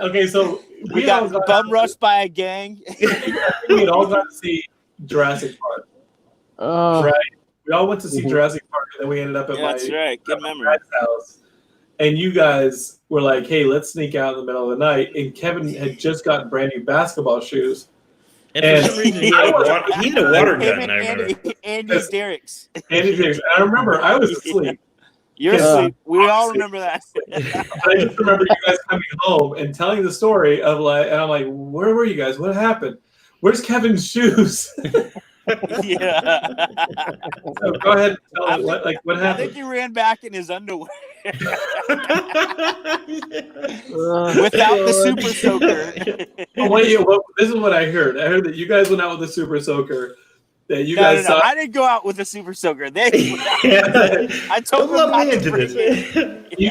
Speaker 1: Okay, so
Speaker 4: we got bum rushed by a gang.
Speaker 1: We all got to see Jurassic Park. Right? We all went to see Jurassic Park, and then we ended up at
Speaker 4: that's right. Good memory.
Speaker 1: Dad's house. And you guys were like, "Hey, let's sneak out in the middle of the night." And Kevin had just gotten brand new basketball shoes.
Speaker 3: And for some reason, he had a water gun. I remember.
Speaker 4: Andy's Derek's.
Speaker 1: Andy's Derek's. I remember I was asleep.
Speaker 4: You're asleep. We all remember that.
Speaker 1: I just remember you guys coming home and telling the story of and I'm like, "Where were you guys? What happened? Where's Kevin's shoes?"
Speaker 4: Yeah.
Speaker 1: So go ahead and tell me what happened.
Speaker 4: I think he ran back in his underwear. Without the super soaker.
Speaker 1: This is what I heard. I heard that you guys went out with the super soaker, that you guys saw.
Speaker 4: I didn't go out with a super soaker. I told them
Speaker 3: Don't
Speaker 4: not
Speaker 3: let me
Speaker 4: to
Speaker 3: into
Speaker 4: bring
Speaker 3: this.
Speaker 4: it.
Speaker 1: You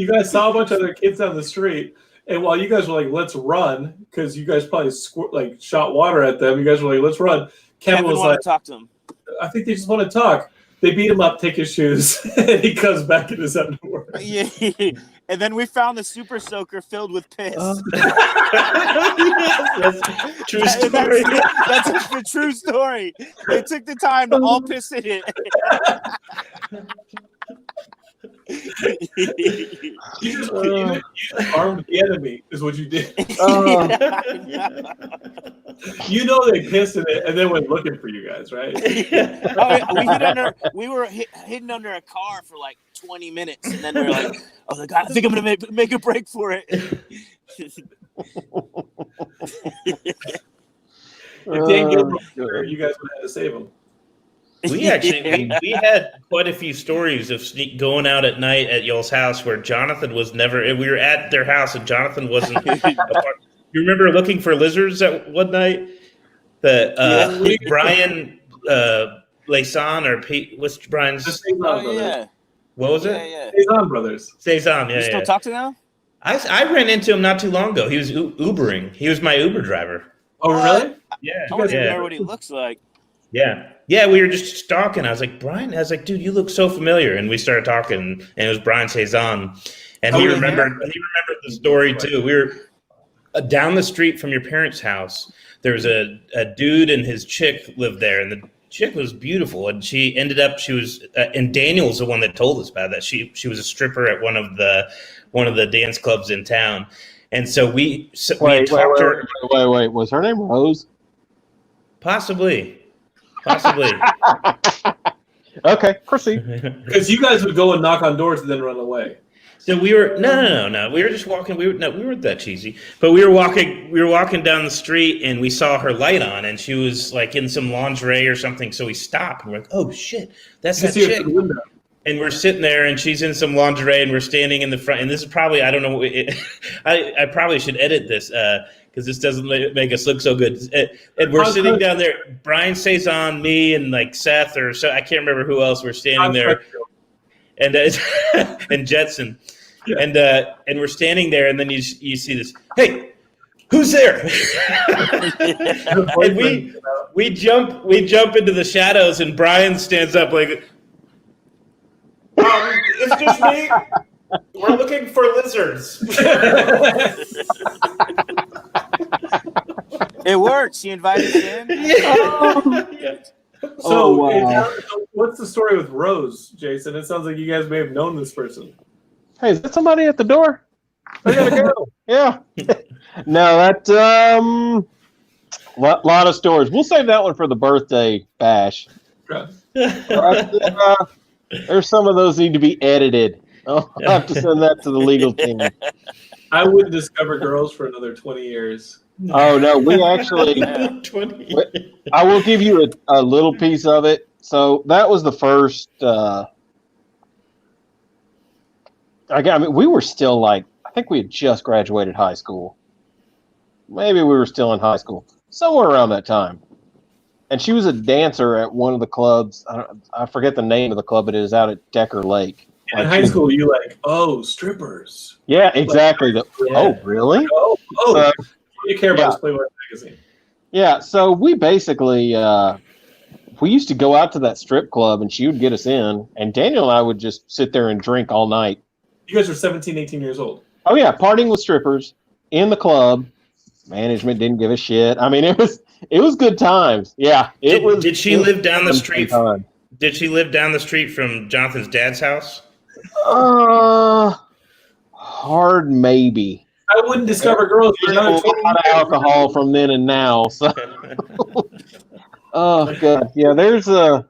Speaker 1: guys saw a bunch of other kids down the street, and while you guys were like, "Let's run," because you guys probably shot water at them. You guys were like, "Let's run." Kevin was
Speaker 4: wanted
Speaker 1: like,
Speaker 4: to talk to him.
Speaker 1: "I think they just want to talk." They beat him up, take his shoes, and he comes back in his underwear.
Speaker 4: Yeah. And then we found the super soaker filled with piss.
Speaker 3: That's true story.
Speaker 4: That's a true story. They took the time to all piss in it.
Speaker 1: You just armed the enemy, is what you did. You know they pissed in it and then went looking for you guys, right?
Speaker 4: We were hidden under a car for like 20 minutes, and then we were like, I was like, I think I'm gonna make a break for it.
Speaker 1: If Dan Gilbert was here, you guys would have had to save him.
Speaker 3: We actually we had quite a few stories of going out at night at y'all's house where Jonathan was never. We were at their house and Jonathan wasn't. A part. You remember looking for lizards at one night? Brian Layson or Pete? What's Brian's?
Speaker 4: Oh yeah.
Speaker 3: What was it?
Speaker 4: Yeah.
Speaker 1: Cezanne brothers.
Speaker 3: Cezanne. Yeah.
Speaker 4: You still talk to them?
Speaker 3: I ran into him not too long ago. He was Ubering. He was my Uber driver.
Speaker 1: Oh really?
Speaker 3: Yeah.
Speaker 4: I want to know what he looks like.
Speaker 3: Yeah. Yeah, we were just talking. I was like, Brian, dude, you look so familiar. And we started talking, and it was Brian Cezanne. And he remembered the story too. We were down the street from your parents' house. There was a dude and his chick lived there, and the chick was beautiful. And she was and Daniel's the one that told us about that. She was a stripper at one of the dance clubs in town. And so we talked to her.
Speaker 2: Wait. Was her name Rose?
Speaker 3: Possibly.
Speaker 2: Okay, proceed.
Speaker 1: Because you guys would go and knock on doors and then run away.
Speaker 3: So we were no. We were just walking. We weren't that cheesy. But we were walking down the street and we saw her light on and she was like in some lingerie or something. So we stopped and we're like, oh shit, that's that chick. And we're sitting there and she's in some lingerie and we're standing in the front. And this is probably, I don't know. I probably should edit this because this doesn't make us look so good. And we're sitting down there. Brian Cezanne, me, and like Seth or so. I can't remember who else. We're standing there. And and Jetson. Yeah. And we're standing there. And then you see this. Hey, who's there? And we jump into the shadows. And Brian stands up like, it's just me. We're looking for lizards.
Speaker 4: It worked. She invited us in.
Speaker 3: Yeah.
Speaker 1: So, what's the story with Rose, Jason? It sounds like you guys may have known this person.
Speaker 2: Hey, is that somebody at the door? I gotta go. Yeah. No, that lot of stories. We'll save that one for the birthday bash.
Speaker 1: Right.
Speaker 2: There's some of those need to be edited. I'll have to send that to the legal team.
Speaker 1: I wouldn't discover girls for another 20 years.
Speaker 2: Oh no, we actually.
Speaker 3: 20.
Speaker 2: I will give you a little piece of it. So that was the first. We were still I think we had just graduated high school. Maybe we were still in high school, somewhere around that time. And she was a dancer at one of the clubs. I forget the name of the club. It is out at Decker Lake.
Speaker 1: In high school, you strippers.
Speaker 2: Yeah, exactly. Oh, really?
Speaker 1: You care about Playboy magazine.
Speaker 2: Yeah, so we basically we used to go out to that strip club and she would get us in, and Daniel and I would just sit there and drink all night.
Speaker 1: You guys were 17, 18 years old.
Speaker 2: Oh yeah, partying with strippers in the club. Management didn't give a shit. I mean, it was good times. Yeah,
Speaker 3: Did she live down the street? Did she live down the street from Jonathan's dad's house?
Speaker 2: Hard maybe.
Speaker 1: I wouldn't discover girls.
Speaker 2: There's a lot of alcohol from then and now. So. Oh god, yeah. There's some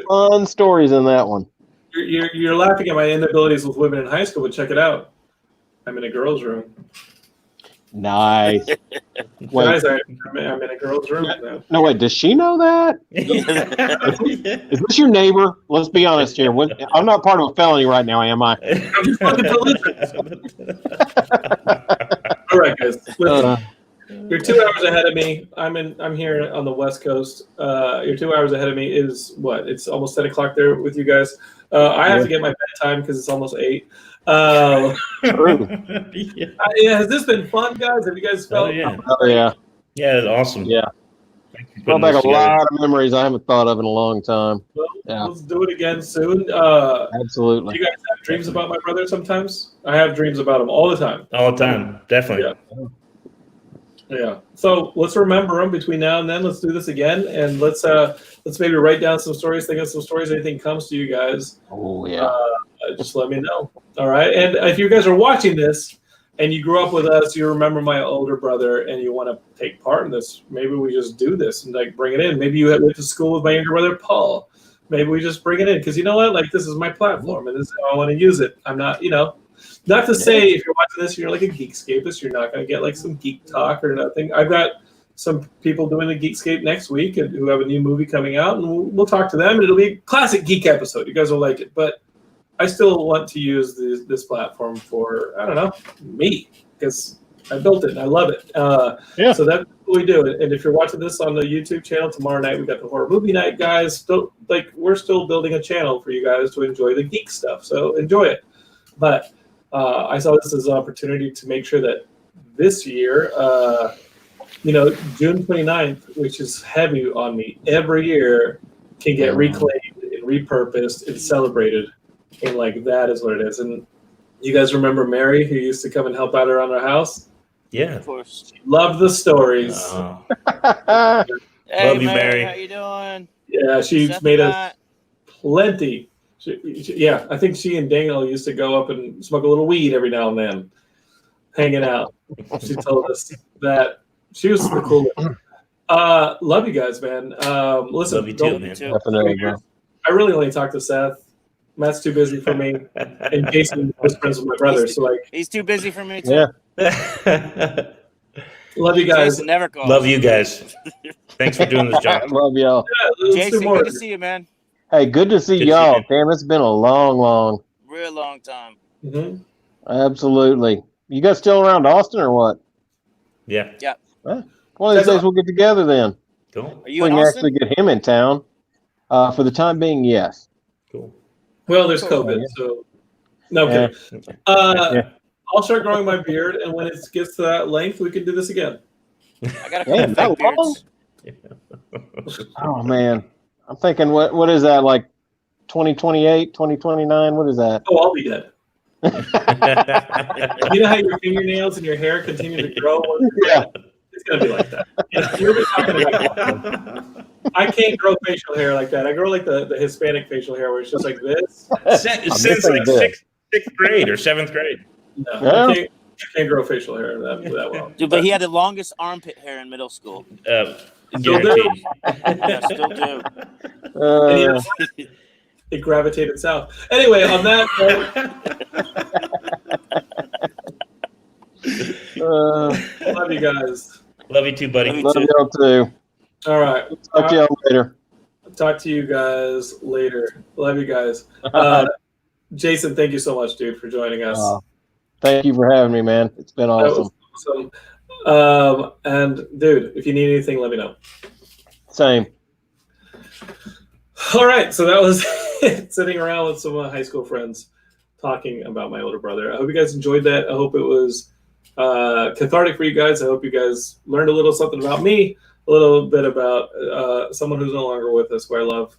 Speaker 2: fun stories in that one.
Speaker 1: You're laughing at my inabilities with women in high school, but check it out. I'm in a girls' room.
Speaker 2: Nice.
Speaker 1: Guys, I'm in a girls' room now.
Speaker 2: No, wait. Does she know that? Is this your neighbor? Let's be honest here. I'm not part of a felony right now, am I?
Speaker 1: I'm just looking for lizards. All right, guys. You're 2 hours ahead of me. I'm here on the West Coast. You're 2 hours ahead of me. Is what? It's almost 10 o'clock there with you guys. I have to get my bedtime because it's almost 8.
Speaker 2: True.
Speaker 1: Has this been fun, guys? Have you guys felt?
Speaker 3: Oh, yeah.
Speaker 2: Oh, yeah.
Speaker 3: Yeah, it's awesome.
Speaker 2: Yeah.
Speaker 3: Thank you for
Speaker 2: Brought
Speaker 3: putting
Speaker 2: back
Speaker 3: this
Speaker 2: a
Speaker 3: together.
Speaker 2: lot of memories I haven't thought of in a long time.
Speaker 1: Well,
Speaker 2: Yeah.
Speaker 1: let's do it again soon. Do
Speaker 2: Absolutely.
Speaker 1: you guys have dreams about my brother sometimes? I have dreams about him all the time.
Speaker 3: All the time, definitely.
Speaker 1: Yeah. So let's remember them between now and then. Let's do this again, and let's maybe write down some stories. Think of some stories. Anything comes to you guys,
Speaker 2: Oh, yeah.
Speaker 1: just let me know. All right. And if you guys are watching this and you grew up with us, you remember my older brother, and you want to take part in this, maybe we just do this and like bring it in. Maybe you went to school with my younger brother Paul. Maybe we just bring it in because you know what? Like this is my platform, and this is how I want to use it. I'm not, not to say if you're watching this, you're like a Geekscapist, you're not going to get like some geek talk or nothing. I've got some people doing the Geekscape next week and who have a new movie coming out, and we'll talk to them, and it'll be a classic geek episode. You guys will like it, but I still want to use this platform for, I don't know, me, because I built it and I love it. So that's what we do. And if you're watching this on the YouTube channel, tomorrow night we got the horror movie night, guys. We're still building a channel for you guys to enjoy the geek stuff. So enjoy it. But I saw this as an opportunity to make sure that this year, June 29th, which is heavy on me, every year can get reclaimed and repurposed and celebrated. And like that is what it is. And you guys remember Mary, who used to come and help out around our house?
Speaker 3: Yeah.
Speaker 4: Of course.
Speaker 1: Love the stories.
Speaker 4: Hey,
Speaker 3: Love you, Mary.
Speaker 4: How you doing?
Speaker 1: Yeah, she's
Speaker 4: Except
Speaker 1: made
Speaker 4: for
Speaker 1: us
Speaker 4: that.
Speaker 1: plenty. I think she and Daniel used to go up and smoke a little weed every now and then, hanging out. She told us that she was the coolest. Love you guys, man. Listen,
Speaker 3: Love you too, man.
Speaker 2: Definitely, bro.
Speaker 1: I really only talk to Seth. Matt's too busy for me, and Jason was friends with my brother. So like,
Speaker 4: He's too busy for me too.
Speaker 2: Yeah.
Speaker 1: love you guys.
Speaker 4: Jason never calls.
Speaker 3: Love you guys. Thanks for doing this, John.
Speaker 2: Love y'all.
Speaker 1: Yeah, let's
Speaker 4: Jason,
Speaker 1: do more.
Speaker 4: good to see you, man.
Speaker 2: Hey, good to see
Speaker 3: Good to see
Speaker 2: y'all.
Speaker 3: you.
Speaker 2: Damn, it's been a long.
Speaker 4: Real long time.
Speaker 1: Mhm.
Speaker 2: Absolutely. You guys still around Austin or what?
Speaker 3: Yeah.
Speaker 2: One of these days we'll get together then.
Speaker 3: Cool.
Speaker 4: Are you
Speaker 2: We
Speaker 4: in
Speaker 2: can
Speaker 4: Austin?
Speaker 2: actually get him in town. For the time being, yes.
Speaker 3: Cool.
Speaker 1: Well, there's COVID, so no
Speaker 2: Yeah.
Speaker 1: kidding.
Speaker 2: Yeah.
Speaker 1: I'll start growing my beard, and when it gets to that length, we can do this again.
Speaker 4: I got a
Speaker 2: Man,
Speaker 4: couple fake
Speaker 2: that long?
Speaker 4: beards.
Speaker 2: Oh man, I'm thinking, what is that, like 2028, 2029? What is that?
Speaker 1: Oh, I'll be dead. You know how your fingernails and your hair continue to grow?
Speaker 2: Yeah.
Speaker 1: It's gonna be like that. You're talking about. I can't grow facial hair like that. I grow like the Hispanic facial hair, where it's just like this.
Speaker 3: Since like sixth grade or seventh grade.
Speaker 1: No,
Speaker 2: Yeah.
Speaker 1: I can't grow facial hair that well.
Speaker 4: Dude, but he had the longest armpit hair in middle school.
Speaker 3: Guaranteed.
Speaker 4: Yeah, still do.
Speaker 1: And it gravitated south. Anyway, on that note, love you guys.
Speaker 3: Love you too, buddy.
Speaker 2: Love y'all too.
Speaker 1: All right.
Speaker 2: Talk to y'all later.
Speaker 1: Talk to you guys later. Love you guys. Jason, thank you so much, dude, for joining us.
Speaker 2: Thank you for having me, man. It's been
Speaker 1: That
Speaker 2: awesome.
Speaker 1: was awesome. And dude, if you need anything, let me know.
Speaker 2: Same.
Speaker 1: All right, so that was it. Sitting around with some of my high school friends talking about my older brother. I hope you guys enjoyed that. I hope it was cathartic for you guys. I hope you guys learned a little something about me, a little bit about someone who's no longer with us, who I love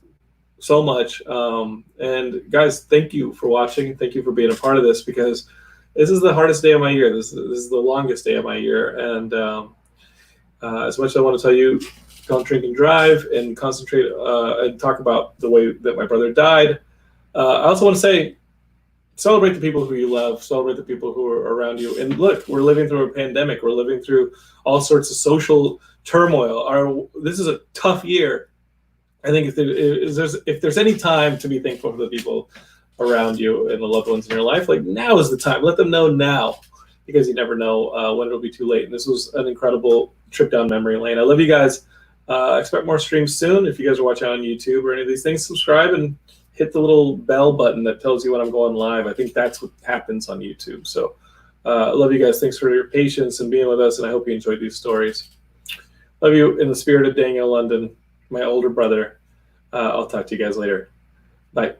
Speaker 1: so much. And guys, thank you for watching. Thank you for being a part of this, because this is the hardest day of my year. This is the longest day of my year. And as much as I want to tell you, don't drink and drive, and concentrate and talk about the way that my brother died, I also want to say, celebrate the people who you love, celebrate the people who are around you. And look, we're living through a pandemic. We're living through all sorts of social turmoil. This is a tough year. I think if there's any time to be thankful for the people around you and the loved ones in your life, like now is the time. Let them know now, because you never know when it'll be too late. And this was an incredible trip down memory lane. I love you guys. Expect more streams soon. If you guys are watching on YouTube or any of these things, subscribe and hit the little bell button that tells you when I'm going live. I think that's what happens on YouTube. So Love you guys. Thanks for your patience and being with us, and I hope you enjoyed these stories. Love you in the spirit of Daniel London, my older brother. I'll talk to you guys later. Bye.